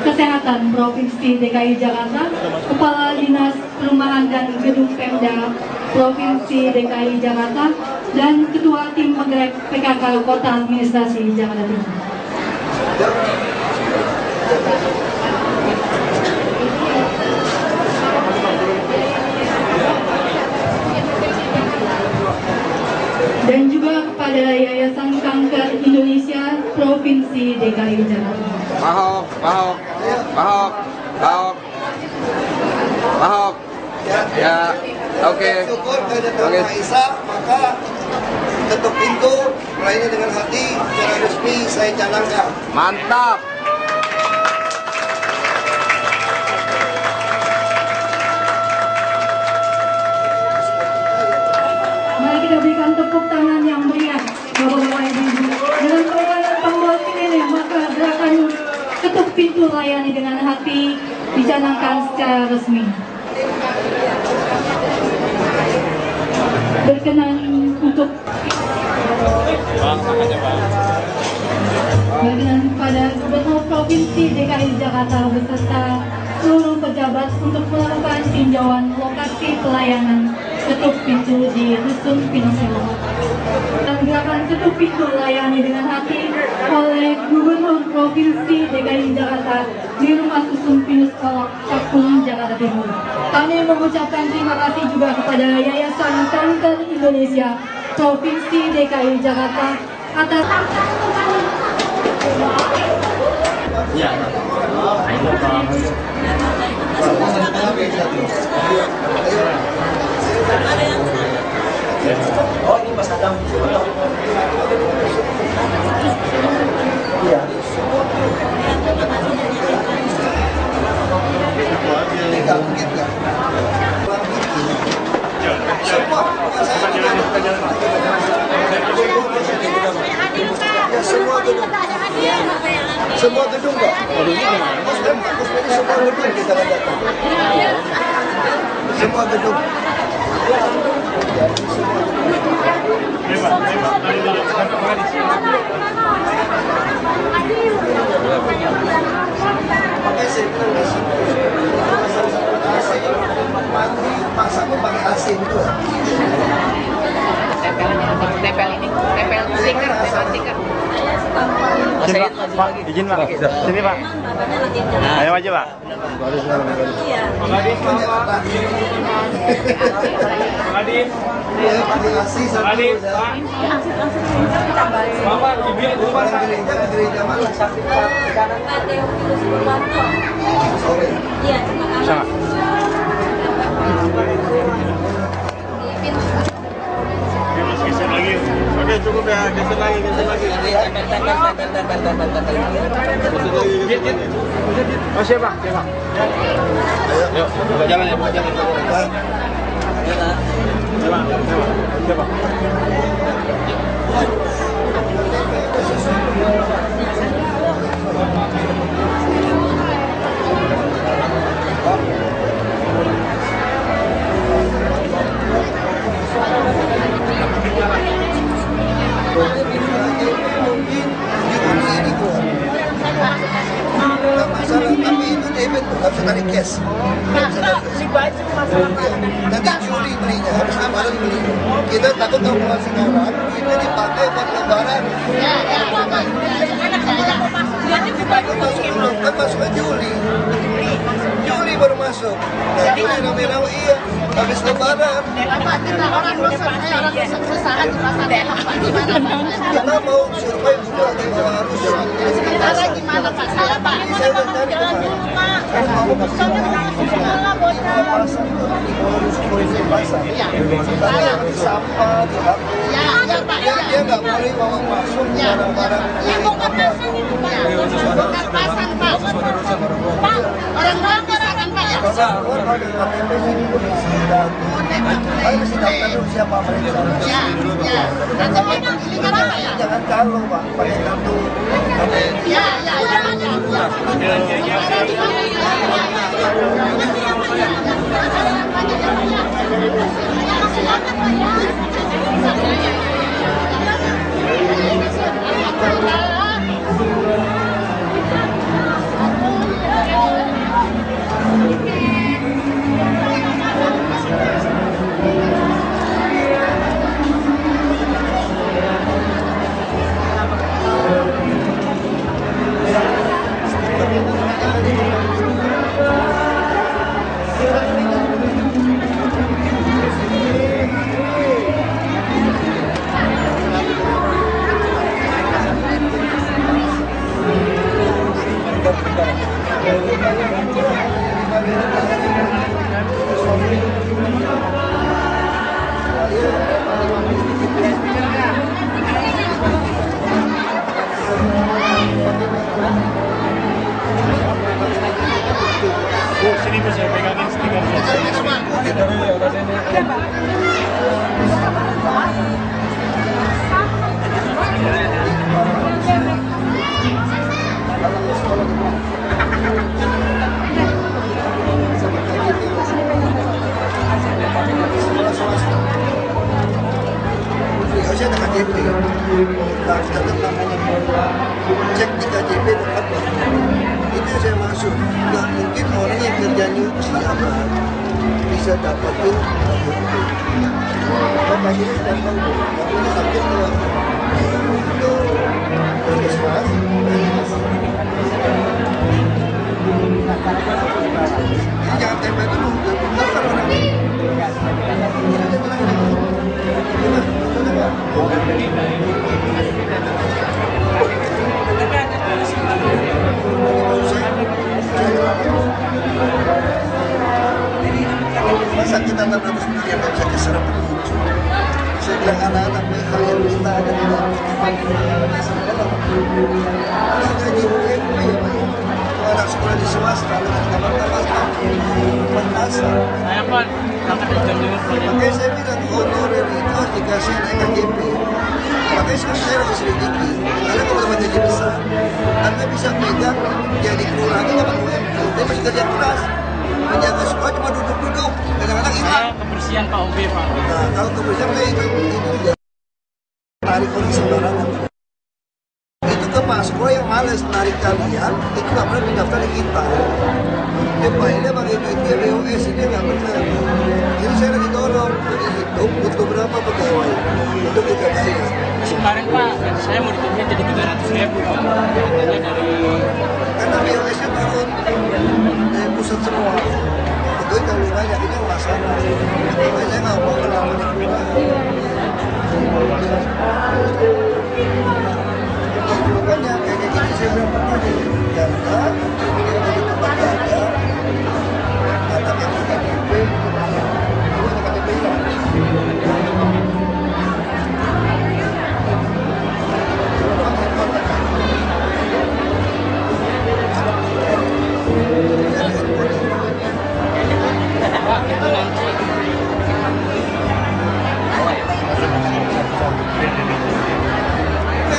Kesehatan Provinsi DKI Jakarta, Kepala Dinas Perumahan dan Gedung Pemda Provinsi DKI Jakarta, dan Ketua Tim Penggerak PKK Kota Administrasi Jakarta Timur. Dan juga kepada Yayasan Kanker Indonesia Provinsi DKI Jakarta. Ahok. Ya, oke. Syukur kedatangan Pak Isa, maka ketuk pintu, melayani dengan hati, secara resmi saya canangkan. Mantap. Mari kita berikan tepuk tangan yang meriah, Bapak-bapak Ibu-ibu. Dengan pelayanan pembawa ini, maka gerakan ketuk pintu layani dengan hati dicanangkan secara resmi. Berkenan untuk berkenan kepada Gubernur Provinsi DKI Jakarta beserta seluruh pejabat untuk melakukan tinjauan lokasi pelayanan ketuk pintu di Dusun Pinosilo. Dan gerakan ketuk pintu layani dengan hati oleh Gubernur Provinsi DKI Jakarta di Rumah Susun Pinus Kolok, Cakung, Jakarta Timur. Kami mengucapkan terima kasih juga kepada Yayasan Kanker Indonesia Provinsi DKI Jakarta atas Oh, ini Mas Adam. Iya. Enggak mungkin enggak. Semua semua gedung kok. Semua gedung kita akan datang. Semua gedung. Makanya saya bilang di sini, mandi masa pakai AC itu. Tempel ini, tempel stiker. Pak, izin Pak. Sini Pak. Ayo aja Pak. Adin. Adin. Bapak, Ibu yang di depan gereja mana? Sore. Iya, Sama. Geser lagi. Oke, cukup ya. Geser lagi. Oh, siapa? Yuk, buka jalan ya, buka jalan. Siapa? Tapi itu debit tuh, nggak bisa tarik cash. Nanti Juli belinya, harus Maret beli. Kita takut kalau mulai sekarang, itu dipakai buat lebaran. Kan masuknya Juli. Juli baru masuk. Nah, Juli rame-rame iya, habis lebaran. Orang kesusahan di pasar Kita mau survei juga di bawah arus. Cara gimana Pak? Saya Pak, Saya udah cari jalan di rumah. Sampah, Ya Pak. dia nggak boleh bawa masuk barang-barang. Ya bongkar pasang itu Pak. Bongkar pasang Pak. Pak, orang-orang kan Pak ya. Kalau keluar dari KTP sini polisi dan saya mesti daftar dulu siapa mereka. Ya. Nanti memang ini kan Pak ya. Jangan kalau Pak, pakai kartu. Ya. Udah ada. Sini bisa pegangin stikernya. Harusnya ada KJP. Daftar namanya cek di KJP dapat itu yang saya maksud. Nggak mungkin orang yang kerja nyuci apa bisa dapatin KJP. Kalau KJP sudah tahu, nggak punya sakit kalau itu puskesmas. Jadi jangan tempel dulu, daftar orang. Ini aja tenang. Masa kita 600 miliar nggak bisa diserap pengunjung? gaji UMP ya Pak. Anak sekolah di swasta dengan kamar-kamar pas-pasan. Saya pun dapat jam 5. Makanya saya bilang honorer itu harus dikasih naik KGP. Makanya sekarang saya harus selidiki. Karena kalau dapat gaji besar, Anda bisa pegang jadi kru lagi dapat UMP. Dia masih kerja keras. Menjaga sekolah cuma duduk-duduk. Kadang-kadang hilang. Kebersihan Pak OB Pak. Nah, kalau kebersihan itu ya tarik orang sembarangan. Itu kepala sekolah yang males menarik kalian, itu nggak pernah mendaftar di kita. Dia bayarnya pakai duit BOS, ini nggak benar. Jadi saya lagi dorong, jadi hitung butuh berapa pegawai untuk kita bayar. Kemarin Pak, saya mau ditungguin jadi 300.000 Pak. Katanya dari Karena BOS-nya turun dari pusat semua. Itu kalau banyak itu masalah. Makanya saya nggak mau kenapa di makanya kayak gini saya bilang janda ini dari tempat jaga katakan KTP itu ada KTP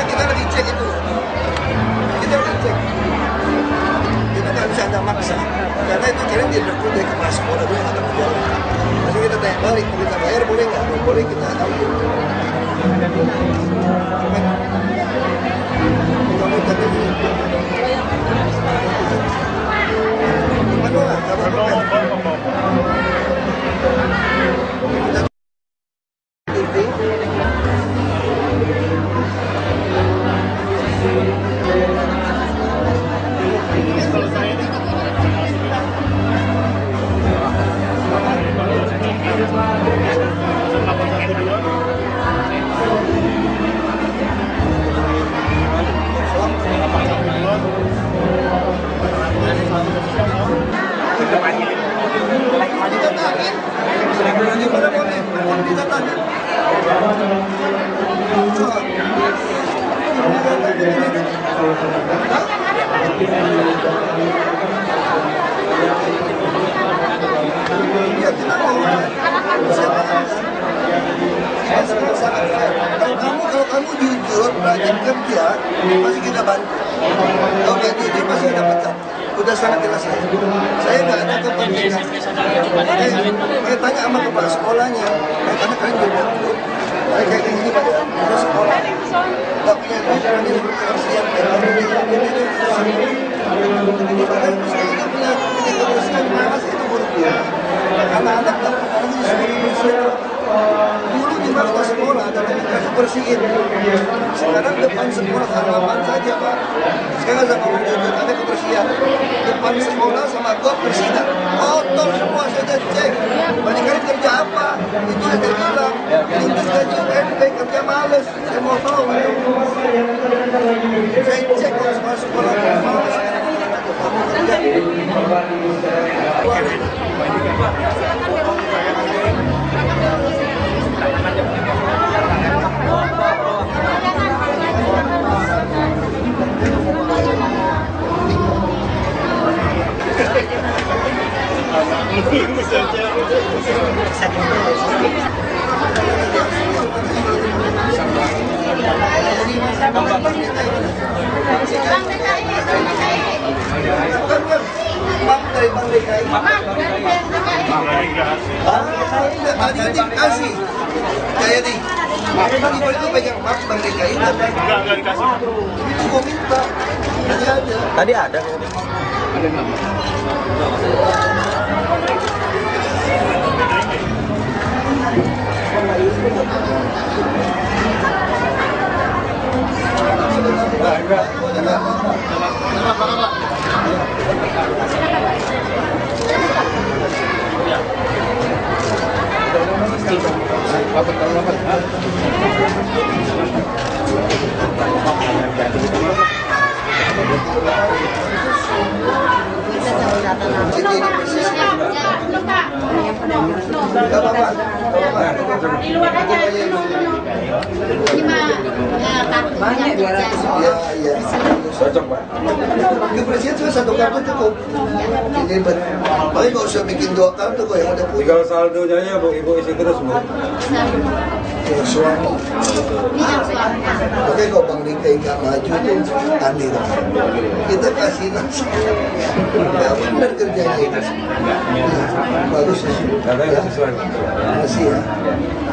kita lagi cek itu. Kita nggak bisa ada maksa karena itu kalian direkrut dari kepala sekolah dulu nggak berjalan. Masih kita tanya balik, mau kita bayar boleh nggak? Kalau boleh kita ambil. Kalau tadi gimana lah? Kalau kamu jujur, rajin kerja, pasti kita bantu. Kalau nggak jujur, pasti ada pecat. Udah sangat jelas ya. Saya nggak ada kepentingan. Saya tanya sama kepala sekolahnya, karena kalian juga dulu. Saya kayak gini pada sekolah. Nggak punya duit, ini kebersihan. Ini bahkan saya nggak punya kebersihan, malas itu buruk ya. Anak-anak nggak pernah disuruh bersih. Dulu di masa sekolah ada yang bersihin. Sekarang depan sekolah halaman saja Pak. Sekarang saya ngomong jujur, ada kebersihan. Depan sekolah sama got bersih nggak? Kotor semua, saya udah cek. Banyak kali kerja apa? Itu yang saya bilang. Lintas gaji UMP, kerja males. Saya mau tahu. Saya cek kalau sekolah males. Kamu kerja. Bang DKI. Tadi dikasih. Kayak nih. Tadi itu pegang map Bang DKI. Enggak dikasih. Itu gua minta. Tadi ada. Ada nama. Jadi ribet. Makanya nggak usah bikin 2 kartu kok yang udah punya. Tinggal saldonya aja bu, ibu isi terus bu. Ya, suami. Oke, kalau Bang Dika nggak maju tuh aneh dong. Kita kasih nasi. Nggak benar kerjanya itu. Bagus ya. Makasih ya.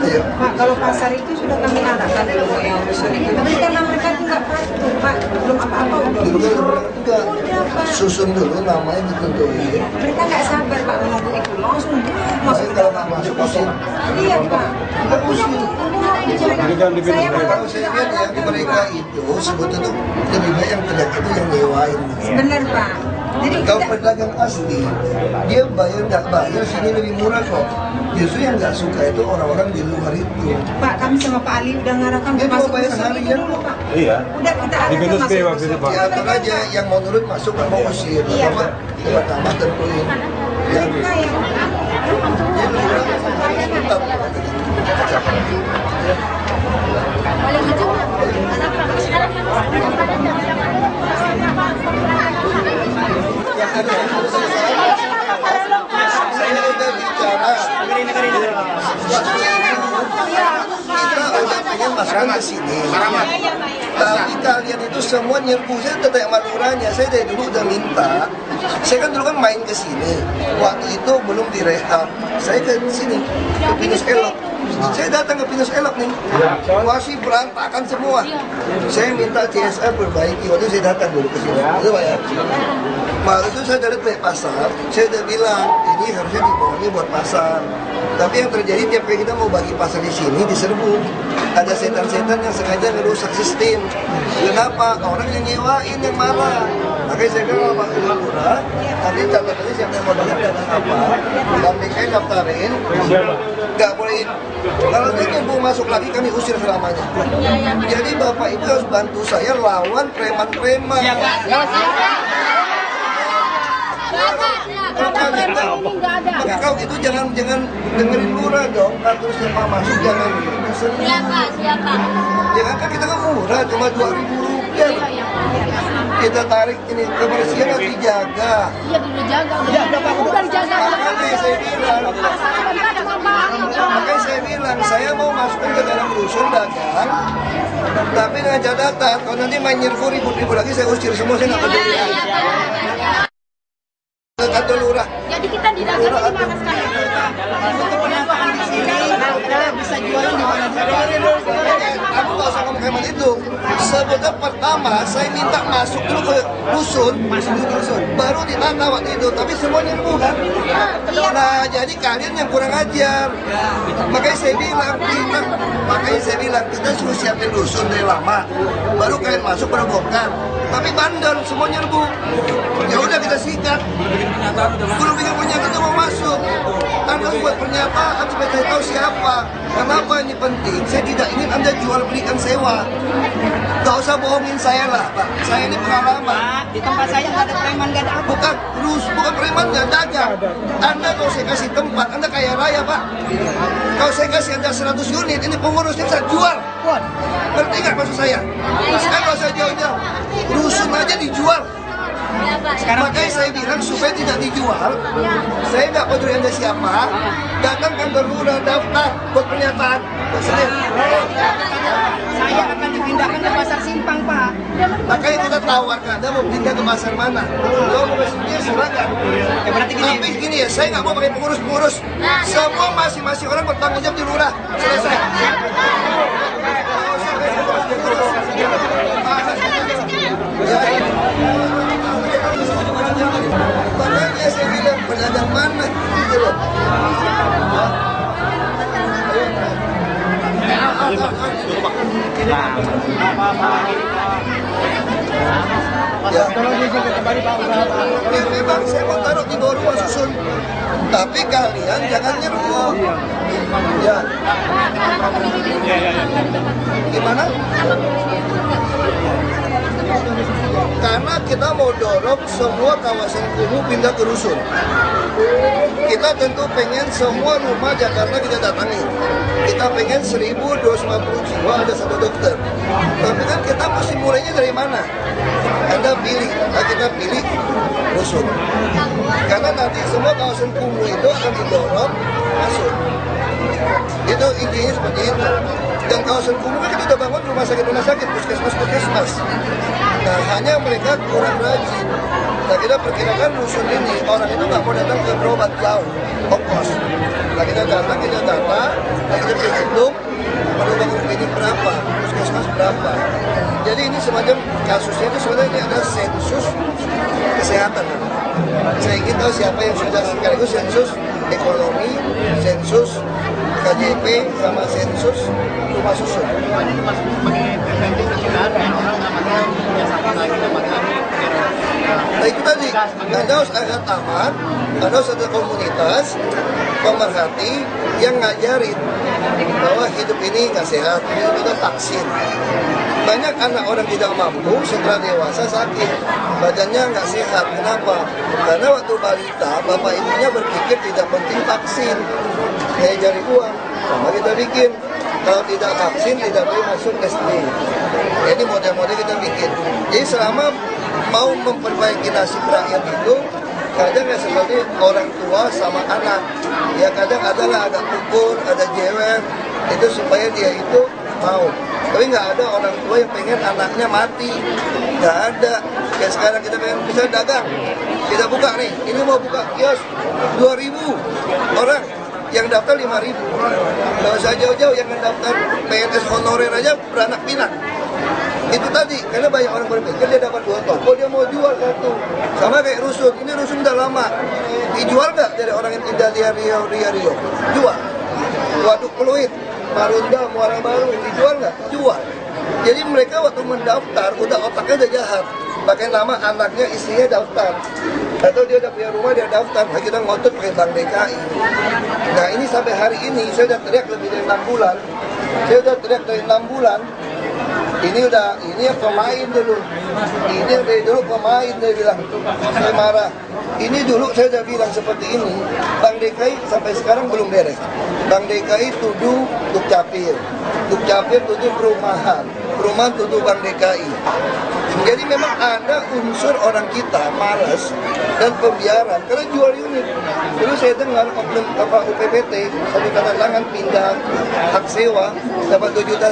Ayo. Pak, kalau pasar itu sudah kami adakan logo yang rusun itu. Tapi karena mereka itu nggak patuh, Pak. Belum apa-apa udah. Dulu kan enggak. Susun dulu namanya ditentuin. Mereka nggak sabar, Pak, menunggu itu. Langsung Masuk kalau nggak masuk usin. Iya, Pak. Saya kalau saya lihat ya di mereka itu sebetulnya tuh lebih banyak yang pedagang itu yang nyewain. Benar, Pak. Jadi kalau pedagang asli dia bayar nggak bayar sini lebih murah kok. Justru yang nggak suka itu orang-orang di luar itu. Pak, kami sama Pak Ali udah ngarahkan dia masuk bayar rusun sehari itu ya. dulu, Pak. Iya. Udah kita Di arahkan Venus Bay masuk waktu itu Pak. Diatur aja yang mau nurut masuk, nggak mau usir. Iya, Pak. Pertama tentuin. Ya. Mereka yang Saya udah bicara. Kita udah pengen masukkan ke sini. Tapi kalian itu semua nyerbu. Saya udah tanya sama lurahnya. Saya dari dulu udah minta. Saya kan dulu kan main ke sini. Waktu itu belum direhab. Saya ke sini ke Pinus Elok. Saya datang ke Pinus Elok nih. Masih berantakan semua. Saya minta CSR perbaiki. Waktu saya datang dulu ke sini. Itu Pak ya. Waktu itu saya dari pasar. Saya udah bilang ini harusnya dibawa buat pasar. Tapi yang terjadi tiap kali kita mau bagi pasar di sini diserbu. Ada setan-setan yang sengaja ngerusak sistem. Kenapa? Orang yang nyewain yang marah. Makanya saya bilang Pak Lurah, nanti catatannya siapa yang mau dagang apa, dan BKN daftarin, nggak boleh. Kalau dia nyembuh masuk lagi kami usir selamanya. Jadi Bapak Ibu harus bantu saya lawan preman-preman. Tapi kalau itu jangan dengerin lurah dong. Kalau siapa masuk jangan. Siapa? Jangan kan kita kan murah cuma 2.000 rupiah. Kita tarik ini kebersihan harus dijaga. Iya dijaga. Udah dijaga. Makanya saya bilang saya mau masukkan ke dalam rusun dagang. Tapi dengan catatan kalau nanti main nyerbu ribut-ribut lagi saya usir semua, saya nggak peduli. Kantor lurah. Jadi kita di dagang di mana sekarang? Untuk penambahan di sini, bisa jualan di mana saja. Aku nggak usah ngomong kayak itu. Sebetulnya pertama saya minta masuk dulu ke rusun, baru ditata waktu itu. Tapi semuanya nyerbu kan. Nah jadi kalian yang kurang ajar. Makanya saya bilang kita suruh siapin rusun dari lama, baru kalian masuk baru bongkar. Tapi bandel semua nyerbu. Ya udah kita sikat. Belum bikin pernyataan mau masuk. Anda buat pernyataan supaya saya tahu siapa. Kenapa ini penting? Saya tidak ingin Anda jual belikan sewa. Gak usah bohongin saya lah, Pak. Saya ini pengalaman. Pak, di tempat saya nggak ada preman, nggak ada apa. Bukan preman, nggak dagang. Anda kalau saya kasih tempat, Anda kaya raya, Pak. Kalau saya kasih Anda 100 unit, ini pengurusnya bisa jual. Ngerti nggak maksud saya? Sekarang kalau saya jauh-jauh, rusun aja dijual. Makanya saya bilang supaya tidak dijual, saya nggak peduli Anda siapa, datang kantor lurah daftar buat pernyataan. Saya akan dipindahkan ke pasar Simpang, Pak. Makanya kita tawarkan Anda mau pindah ke pasar mana. Kalau mau ke sini silakan. Tapi gini ya, saya nggak mau pakai pengurus-pengurus. Semua masing-masing orang bertanggung jawab di lurah. Selesai. Makanya saya bilang pedagang mana gitu loh. Ya, memang saya mau taruh di bawah rumah susun. Tapi kalian jangan nyerbu. Ya. Gimana? Karena kita mau dorong semua kawasan kumuh pindah ke rusun. Kita tentu pengen semua rumah Jakarta kita datangi. Kita pengen 1.250 jiwa ada satu dokter. Tapi kan kita mesti mulainya dari mana? Anda pilih, nah kita pilih rusun. Karena nanti semua kawasan kumuh itu akan didorong masuk. Itu intinya seperti itu. Dan kawasan kumuh kan kita bangun rumah sakit, puskesmas. Nah, hanya mereka kurang rajin. Nah, kita perkirakan rusun ini, orang itu nggak mau datang ke berobat jauh, ongkos. Nah, kita datang, nah kita hitung, perlu bangun klinik berapa, puskesmas berapa. Jadi ini semacam kasusnya itu sebenarnya ini ada sensus kesehatan. Saya ingin tahu siapa yang sudah sekaligus sensus ekonomi, sensus KJP, sama sensus rumah susun. Nah itu tadi, Anda harus ada taman, Anda harus ada komunitas pemerhati yang ngajarin bahwa hidup ini nggak sehat, hidup itu vaksin. Banyak anak orang tidak mampu setelah dewasa sakit, badannya nggak sehat. Kenapa? Karena waktu balita, bapak ibunya berpikir tidak penting vaksin, kayak cari uang. Sama kita bikin, kalau tidak vaksin tidak boleh masuk SD. Jadi model-model kita bikin. Jadi selama mau memperbaiki nasib rakyat itu, kadang nggak seperti orang tua sama anak. Ya kadang adalah ada pukul, ada jewer, itu supaya dia itu mau. Tapi nggak ada orang tua yang pengen anaknya mati. Nggak ada. Kayak sekarang kita pengen bisa dagang. Kita buka nih, ini mau buka kios 2.000 orang. Yang daftar 5.000. Nggak usah jauh-jauh, yang daftar PNS honorer aja beranak pinak. Itu tadi, karena banyak orang berpikir dia dapat 2 toko, dia mau jual 1. Sama kayak rusun, ini rusun udah lama. Dijual nggak dari orang yang tidak dia Rio? Jual. Waduk Pluit, Marunda, Muara Baru, dijual nggak? Jual. Jadi mereka waktu mendaftar, udah otaknya udah jahat. Pakai nama anaknya, istrinya daftar. Atau dia udah punya rumah, dia daftar. Nah, kita ngotot pakai Bank DKI. Nah ini sampai hari ini, saya udah teriak lebih dari 6 bulan. Saya udah teriak dari 6 bulan. Ini yang pemain dulu. Ini dari dulu pemain, dia bilang. Saya marah. Ini dulu saya udah bilang seperti ini. Bank DKI sampai sekarang belum beres. Bank DKI tuduh Dukcapil. Dukcapil tuduh perumahan. Perumahan tuduh Bank DKI. Jadi memang ada unsur orang kita malas dan pembiaran karena jual unit. Dulu saya dengar UPPT satu tanda tangan pindah hak sewa dapat 2,5 juta.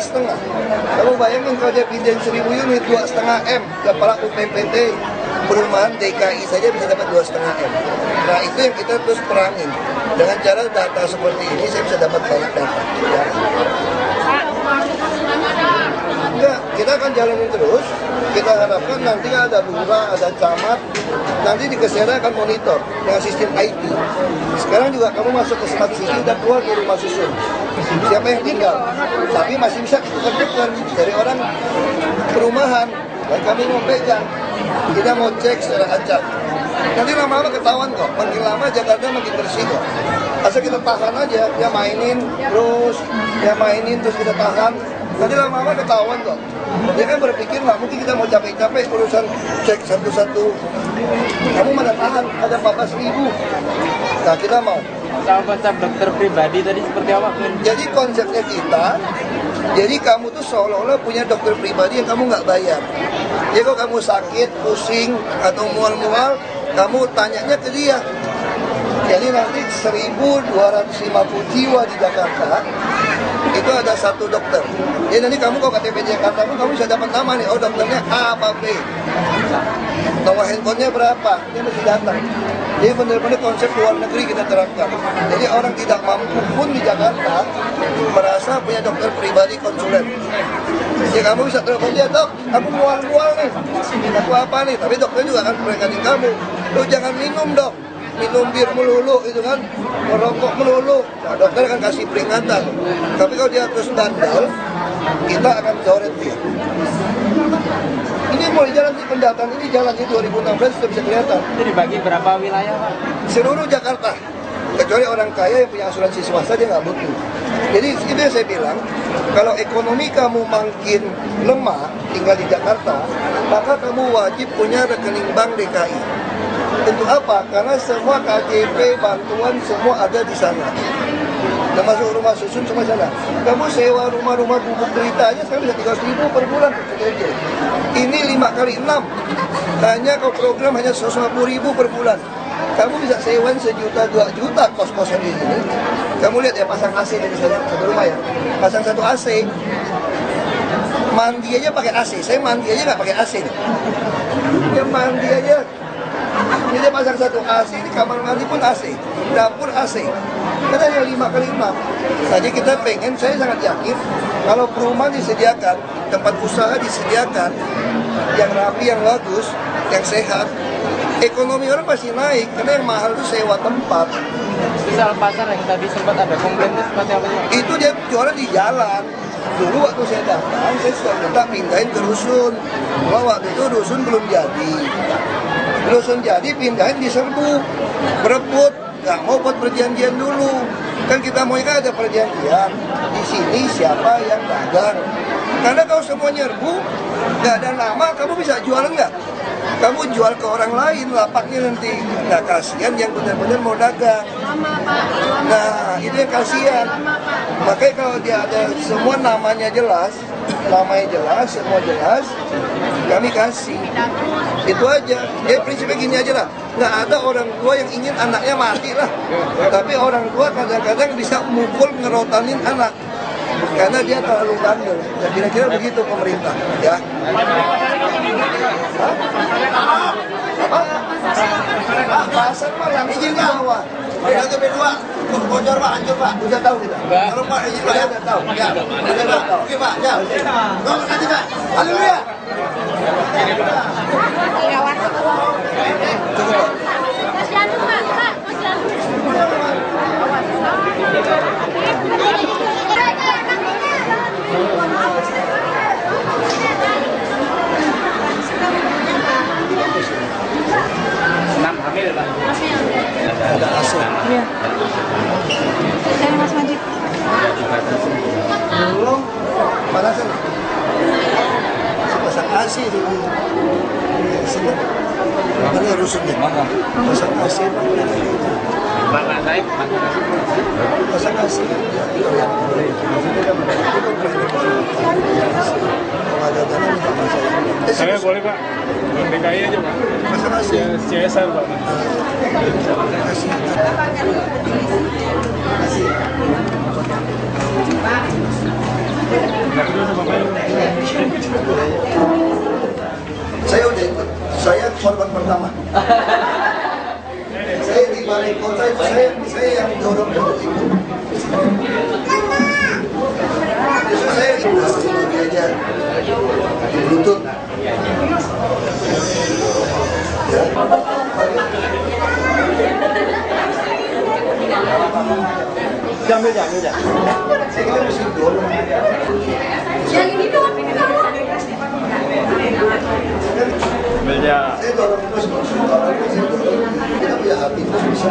Kamu bayangin kalau dia pindahin 1.000 unit 2,5 M, kepala UPPT perumahan DKI saja bisa dapat 2,5 M. Nah itu yang kita terus perangin dengan cara data seperti ini. Saya bisa dapat banyak data. Ya. Enggak, kita akan jalanin terus. Kita harapkan nanti ada lurah, ada camat, nanti di kesehatan akan monitor dengan sistem IT. Sekarang juga kamu masuk ke smart city, udah keluar dari rumah susun. Siapa yang tinggal? Tapi masih bisa tuker-tuker dari orang perumahan. Dan kami mau pegang, kita mau cek secara acak. Nanti lama-lama ketahuan kok, makin lama Jakarta makin bersih kok. Asal kita tahan aja, dia mainin terus kita tahan. Nanti lama-lama ketahuan kok. Dia kan berpikir nggak mungkin kita mau capek-capek urusan cek satu-satu. Kamu mana tahan, ada 14.000. Nah kita mau. Sama konsep dokter pribadi tadi seperti apa? Jadi konsepnya kita, jadi kamu tuh seolah-olah punya dokter pribadi yang kamu nggak bayar. Jadi kalau kamu sakit, pusing, atau mual-mual, kamu tanyanya ke dia. Jadi nanti 1.250 jiwa di Jakarta itu ada satu dokter. Jadi nanti kamu kalau KTP Jakarta pun kamu bisa dapat nama nih. Oh dokternya A apa B. Nomor handphonenya berapa? Dia mesti datang. Jadi benar-benar konsep luar negeri kita terapkan. Jadi orang tidak mampu pun di Jakarta merasa punya dokter pribadi konsulen. Jadi kamu bisa telepon dia, dok, aku mual-mual nih, aku apa nih? Tapi dokter juga akan peringatin kamu. Lu jangan minum dok, minum bir melulu itu kan, merokok melulu. Nah, dokter akan kasih peringatan. Tapi kalau dia terus bandel, kita akan coret dia. Ini mulai jalan di pendataan ini jalan di 2016 sudah bisa kelihatan. Itu dibagi berapa wilayah Pak? Seluruh Jakarta. Kecuali orang kaya yang punya asuransi swasta dia nggak butuh. Jadi itu yang saya bilang, kalau ekonomi kamu makin lemah tinggal di Jakarta, maka kamu wajib punya rekening bank DKI. Untuk apa? Karena semua KJP, bantuan semua ada di sana. Termasuk rumah susun semua sana. Kamu sewa rumah-rumah bubuk derita aja sekarang bisa 300.000 per bulan. Ini 5 kali 6. Hanya kalau program hanya 150.000 per bulan. Kamu bisa sewain 1 juta, 2 juta kos-kosan di sini. Kamu lihat ya, pasang AC dari sana, satu rumah ya. Pasang 1 AC. Mandi aja pakai AC. Saya mandi aja nggak pakai AC nih. Ya mandi aja. Ini dia pasang 1 AC, ini kamar mandi pun AC, dapur AC. Karena yang 5 kali 6. Jadi kita pengen, saya sangat yakin kalau perumahan disediakan, tempat usaha disediakan, yang rapi, yang bagus, yang sehat, ekonomi orang pasti naik. Karena yang mahal itu sewa tempat. Misal pasar yang tadi sempat ada komplain itu seperti apa? Itu dia jualan di jalan. Dulu waktu saya datang, saya sudah minta pindahin ke rusun. Cuma waktu itu rusun belum jadi. Rusun jadi, pindahin di Serbu, berebut, nggak mau buat perjanjian dulu. Kan kita mau kan ada perjanjian. Di sini siapa yang dagang. Karena kalau semua nyerbu, nggak ada nama, kamu bisa jualan nggak? Kamu jual ke orang lain, lapaknya nanti. Nah, kasihan yang benar-benar mau dagang. Nah, itu yang kasihan. Makanya kalau dia ada semua namanya jelas, semua jelas, kami kasih. Itu aja. Ya prinsipnya gini aja lah. Nggak ada orang tua yang ingin anaknya mati lah. Tapi orang tua kadang-kadang bisa mukul, ngerotanin anak. Karena dia terlalu bandel. Ya, kira-kira begitu pemerintah. Ya. Pasar mah langsung di bawah. Udah ke B2, bocor Pak, hancur Pak. Udah tahu kita? Kalau Pak izin Pak ya? Udah tahu. Ya, udah tahu. Oke Pak, ya. Ngomong nanti Pak. Haleluya. Coba Pak. Ada AC. Iya. Saya Mas Majid. Belum panasan. Pasang AC dulu. Sini. Mana rusunnya? Pasang AC. Mana saya? Pasang AC. Ada dana minta masalah. Saya boleh Pak, DKI aja Pak. Pasang AC. CSR Pak. Saya udah ikut, saya korban pertama. Saya di balai kota itu saya yang dorong untuk ikut. Justru saya ikut aja di Bluetooth. Ya. Jamil. Saya kira mesti dorong. Yang ini tuh Saya dorong terus, saya dorong. Kita punya hati terus bisa.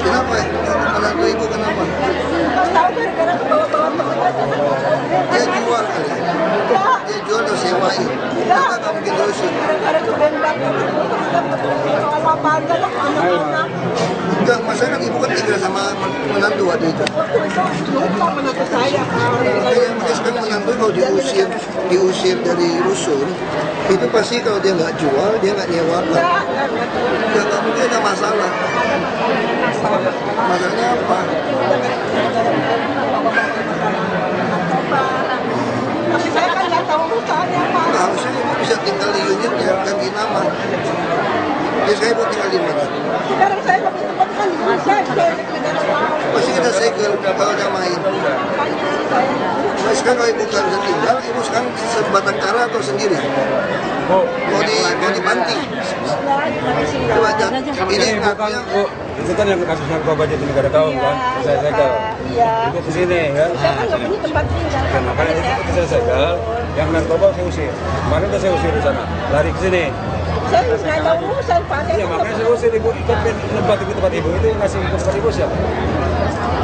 Kenapa? Menantu ibu kenapa? Dia jual kali. Dia jual atau sewain. Kenapa kamu bikin rusun? Enggak, masalah ibu kan tinggal sama menantu waktu itu. Yang sekarang menantu kalau diusir dari rusun, itu pasti kalau dia nggak jual, dia nggak nyewakan. Nggak mungkin ada masalah. Masalahnya apa? Tapi saya kan nggak tahu urusannya Pak. Nah, harusnya ibu bisa tinggal di unitnya, ganti nama. Jadi saya mau tinggal di mana? Sekarang saya nggak punya tempat kan di saya negara lain. Pasti kita segel kalau ada main. Makanya saya sekarang kalau ibu nggak bisa tinggal, ibu sekarang sebatang kara atau sendiri? Mau dibanting? Coba aja. Ini ngakunya. Itu kan yang kasus narkoba jadi negara tahu kan? Saya segel. Itu ke sini kan? Saya kan nggak punya tempat tinggal. Ya, makanya itu saya segel. Yang narkoba saya usir. Kemarin udah saya usir di sana. Lari ke sini. Saya nggak tahu urusan Pak. Iya makanya saya usir ibu ikut tempat ibu itu yang ngasih ikut tempat ibu siapa?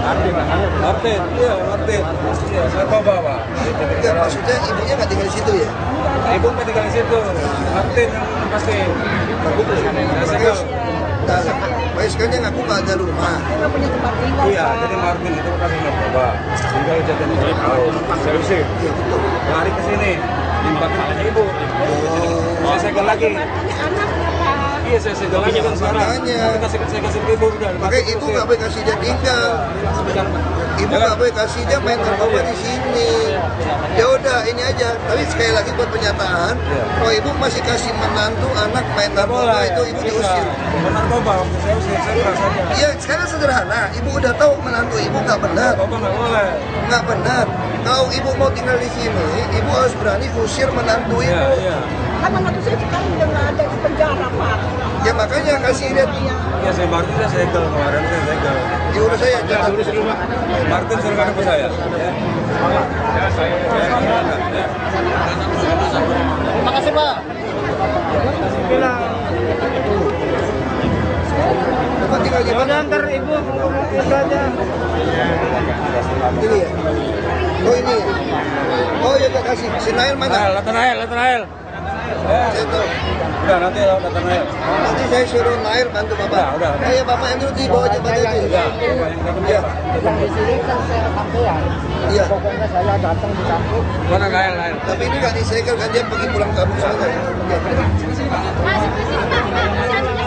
Martin, iya Martin, iya narkoba Pak. Ya, maksudnya ibunya nggak tinggal di situ ya? Ibu nggak tinggal di situ. Martin yang pasti. Saya segel. Baik sekarang dia ngaku nggak ada rumah. Nggak punya tempat tinggal. Iya, jadi Martin itu kasih narkoba. Sehingga jadi tahu. Saya usir. Lari ke sini. Timpak ibu. Saya segel lagi. Iya, saya segel lagi kan sekarang. Saya kasih ke ibu udah. Makanya ibu nggak boleh kasih dia tinggal. Ibu nggak boleh kasih dia main narkoba di sini. Ya udah ini aja. Tapi sekali lagi buat penyataan, kalau ibu masih kasih menantu anak main narkoba itu ibu diusir. Narkoba, saya usir, saya keras aja. Iya, sekarang sederhana. Ibu udah tahu menantu ibu nggak benar. Narkoba nggak boleh. Nggak benar. Kalau ibu mau tinggal di sini, ibu harus berani usir menantu ibu. Iya. Kan menantu saya sekarang udah nggak ada di penjara Pak. Ya makanya kasih lihat. Ya saya Martin saya segel kemarin saya segel. Ya udah saya jangan. Martin suruh ke saya. Terima kasih Pak. Tempat tinggal di mana? Antar ibu aja. Ini ya. Oh ini ya. Oh ya tak kasih. Si Nail mana? Natanael. Saya tahu. Udah nanti Natanael. Nanti saya suruh Nail bantu bapak. Udah. Ya bapak yang dulu di bawah jembatan itu. Iya. Yang di sini kan saya sampean. Iya. Pokoknya saya datang di kampung. Mana Nail? Tapi ini nggak disegel kan dia pergi pulang kampung sana.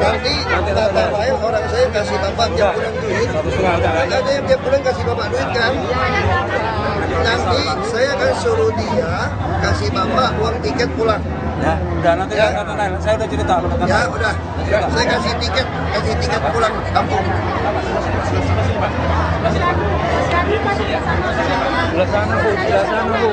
Nanti Bapak Nail orang saya kasih bapak dia pulang duit. Ada yang dia pulang kasih bapak duit kan? Nanti saya akan suruh dia kasih bapak uang tiket pulang. Ya, udah nanti Natanael. Saya udah cerita sama Natanael. Ya udah. Saya kasih tiket pulang kampung. Belah sana Bu.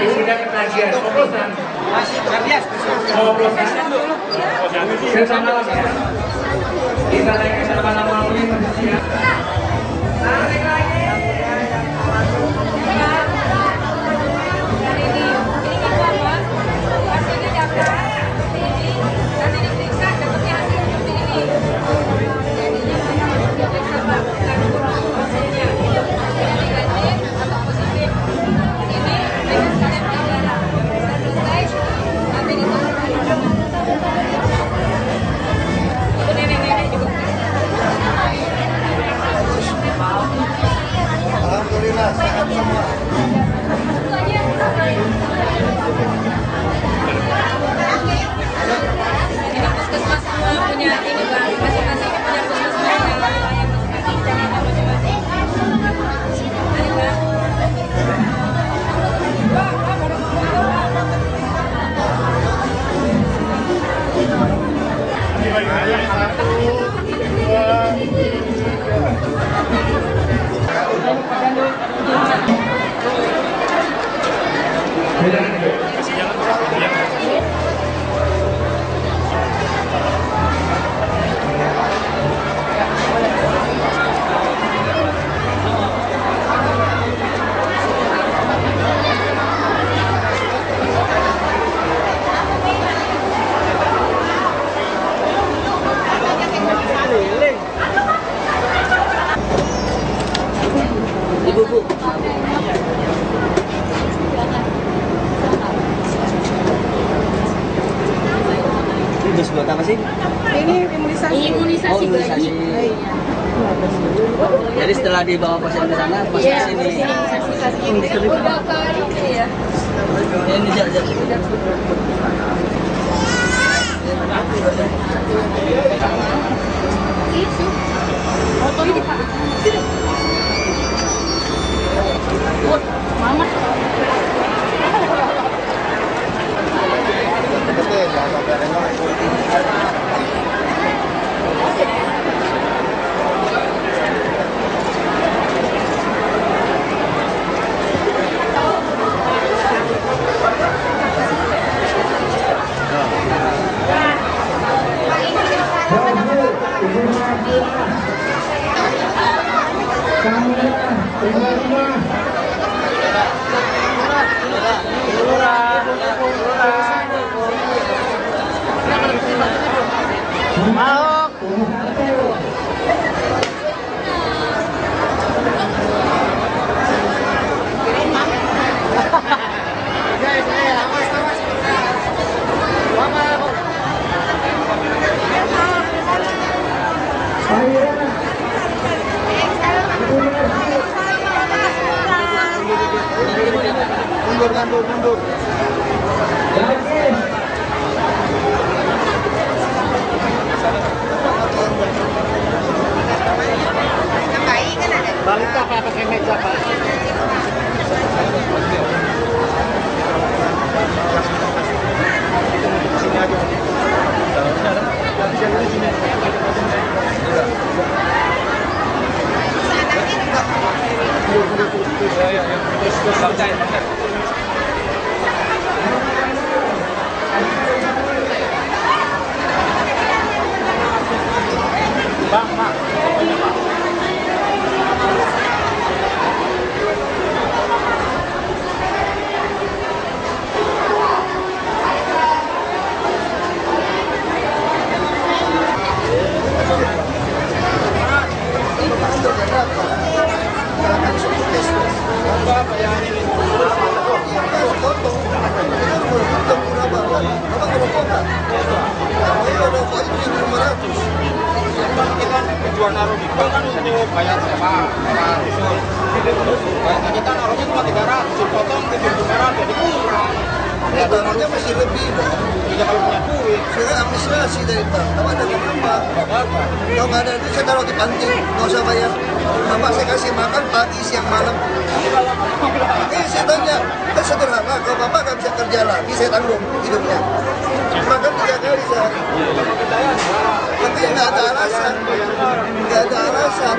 Sudah ketagihan, coblosan. Bersama kita naik ke depan nama ini bersiap. Tarik lagi. Alhamdulillah sehat semua. Ini puskesmas semua punya ini Bang, masing-masing punya puskesmas yang layak masing-masing kecamatan masing-masing. Mari Bang. Ibu. Ini buat apa sih? Ini imunisasi. Imunisasi. Oh, imunisasi. Jadi setelah dibawa pasien ke sana, pas Iya, ke sini. imunisasi. Udah ke ini ya. Ini jajak. Itu. Foto ini Pak. Mundur. Balita apa pakai meja Pak? Sini aja. Jual naruh di bank kan untuk bayar sewa, kita naruhnya cuma 300, dipotong ke 700, jadi kurang. Ya bangunnya masih lebih dong. Tidak kalau punya duit. Sekarang administrasi dari bank. Kamu ada apa? Kalau nggak ada itu saya taruh di panti, nggak usah bayar. Bapak saya kasih makan pagi, siang, malam. Saya tanya, kan sederhana. Kalau bapak nggak bisa kerja lagi, saya tanggung hidupnya. Makan 3 kali sehari. Tapi nggak ada alasan, nggak ada alasan.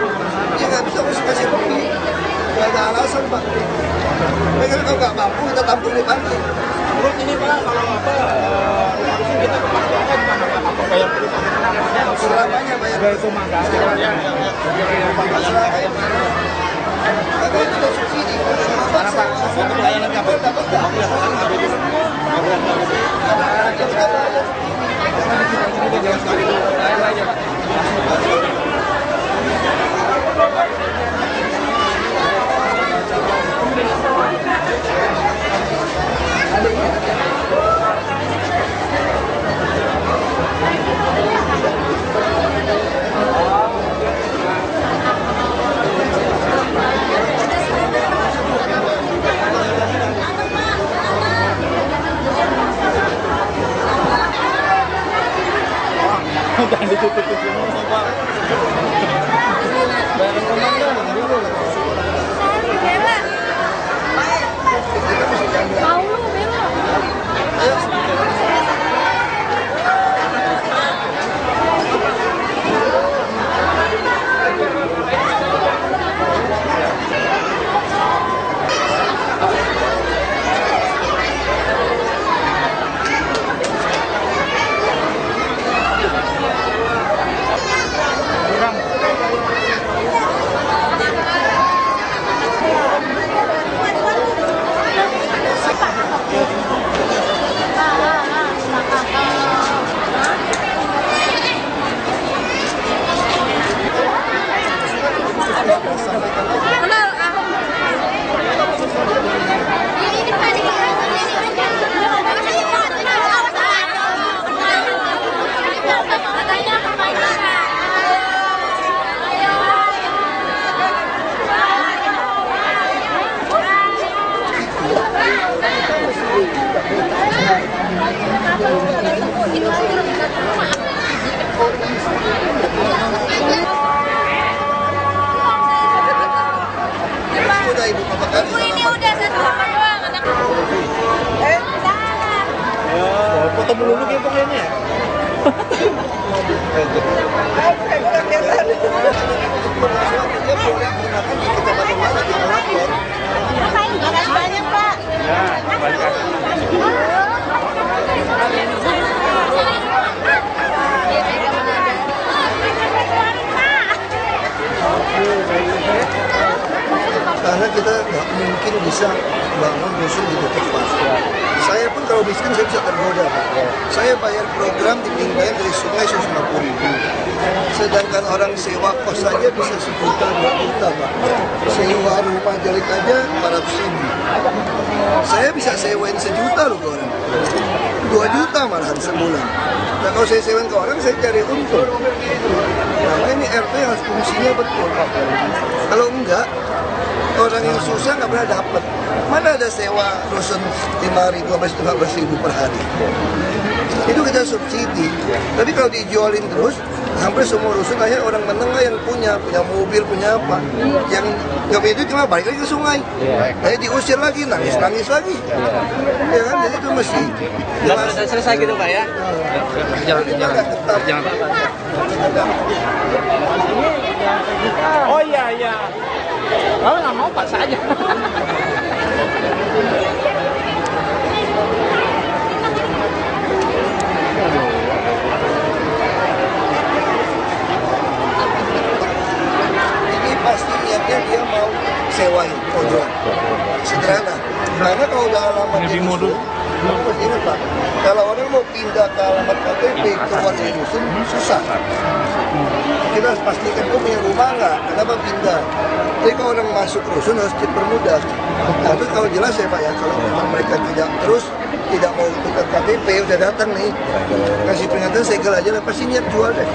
Dia nggak bisa mesti kasih lebih. Nggak ada alasan Pak. Mereka kalau nggak mampu kita tampung di panti. Terus ini Pak, kalau apa, harusnya kita ke panti aja gimana Pak? Apa bayar dulu? Selamanya bayar. Itu mangga. Tapi itu subsidi. Mana Pak? Untuk pelayanan kabel dapat nggak? Jangan sekali dulu. Layan aja Pak. Jangan ditutup semua Pak. Bayar komandan dulu. Mau lu bela. Foto melulu gitu kayaknya. Banyak Pak. Ya, balik. Karena kita nggak mungkin bisa bangun rusun gitu cepat. Saya pun kalau miskin saya bisa tergoda, Pak. Saya bayar program dipindahin dari sungai 150.000. Sedangkan orang sewa kos saja bisa 1 juta, 2 juta, Pak. Sewa rumah jelek aja 400.000. Saya bisa sewain 1 juta loh ke orang. 2 juta malahan sebulan. Nah kalau saya sewain ke orang, saya cari untung. Nah ini RT harus fungsinya betul, Pak. Kalau enggak, orang yang susah nggak pernah dapat. Mana ada sewa rusun 5.000 sampai 15.000 per hari. Itu kita subsidi. Tapi kalau dijualin terus, hampir semua rusun akhirnya orang menengah yang punya mobil, punya apa. Yang nggak punya itu cuma balik lagi ke sungai. Jadi diusir lagi, nangis lagi. Ya kan, jadi itu mesti. Sudah selesai gitu Pak ya? Jangan. Oh iya. Kalau nggak mau paksa aja. Ini pasti niatnya dia mau sewain ojol. Sederhana. Karena kalau udah alamat di rusun, pasti ingat Pak, kalau orang mau pindah ke alamat KTP keluar dari rusun susah. Kita harus pastikan kok punya rumah nggak, kenapa pindah. Jadi kalau orang masuk rusun harus dipermudah. Nah itu kalau jelas ya Pak ya, kalau memang mereka tidak mau tukar KTP, udah datang nih, kasih peringatan segel aja lah, pasti niat jual deh.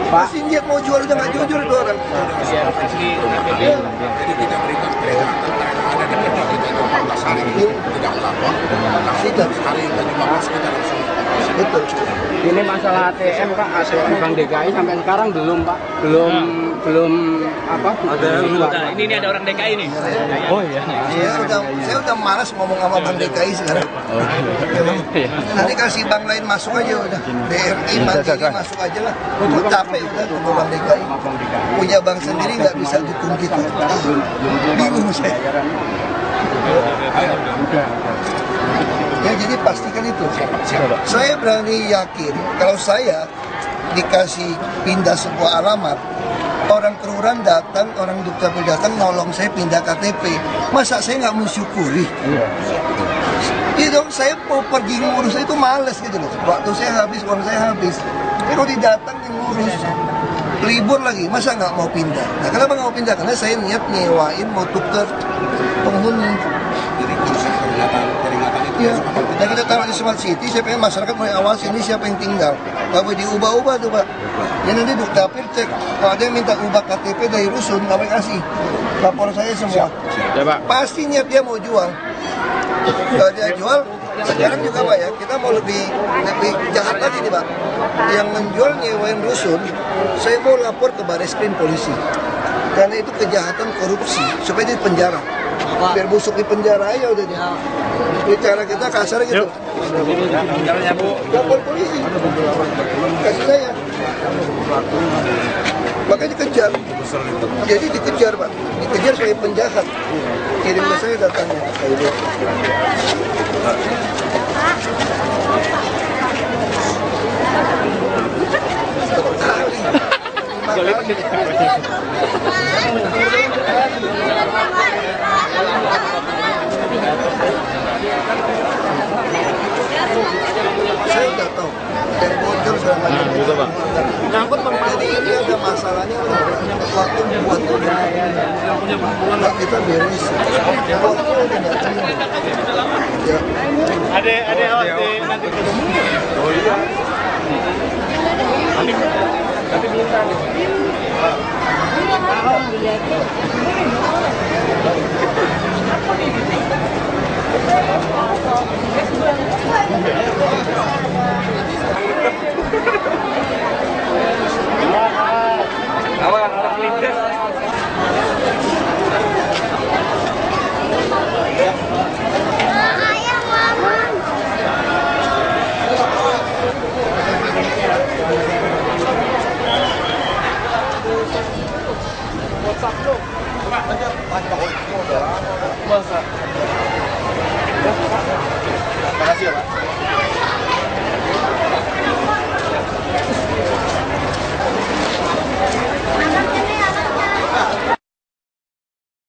Pasti niat mau jual, udah nggak jujur itu orang. Jadi kita berikan peringatan ada di kita itu 14 hari tidak melapor, langsung hari ke-15 kita langsung. Betul. Ini masalah ATM Pak, ATM Bank DKI sampai sekarang belum Pak, belum apa? Ini ada orang DKI nih. Oh iya. Saya udah malas ngomong sama Bank DKI sekarang. Nanti kasih bank lain masuk aja udah. BRI, Mandiri masuk aja lah. Udah capek udah tunggu Bank DKI. Punya bank sendiri nggak bisa dukung kita. Bingung saya. Ya jadi pastikan itu. Saya berani yakin kalau saya dikasih pindah sebuah alamat, orang kelurahan datang, orang dukcapil datang nolong saya pindah KTP, masa saya nggak mensyukuri? Iya dong, saya mau pergi ngurus itu males gitu loh. Waktu saya habis, uang saya habis. Kalau didatang ngurus, libur lagi, masa nggak mau pindah? Nah kenapa nggak mau pindah? Karena saya niat nyewain mau tukar penghuni. Ya, dan kita taruh di Smart City, saya pengen masyarakat mulai awasi ini siapa yang tinggal. Gak boleh diubah-ubah tuh Pak. Ya nanti dukcapil cek, kalau ada yang minta ubah KTP dari rusun, gak boleh kasih. Lapor saya semua. Pasti niat dia mau jual. Kalau dia jual, sekarang juga Pak ya, kita mau lebih jahat lagi nih Pak. Yang menjual nyewain rusun, saya mau lapor ke Bareskrim polisi. Karena itu kejahatan korupsi, supaya dia penjara. Biar busuk di penjara aja udah dia. Bicara kita kasar gitu. Jalannya Bu. Lapor polisi. Kasih saya. Makanya dikejar. Jadi dikejar Pak. Dikejar sebagai penjahat. Kirim ke saya datanya. Saya udah tahu dan bocor segala macam itu Bang. Nyangkut Bang. Jadi ini ada masalahnya waktu buat nggak kita beres. Waktu udah nggak terima. Ya. Ada nanti. Oh iya. Nanti minta nih. Awan, orang lintas. Terima kasih ya Pak.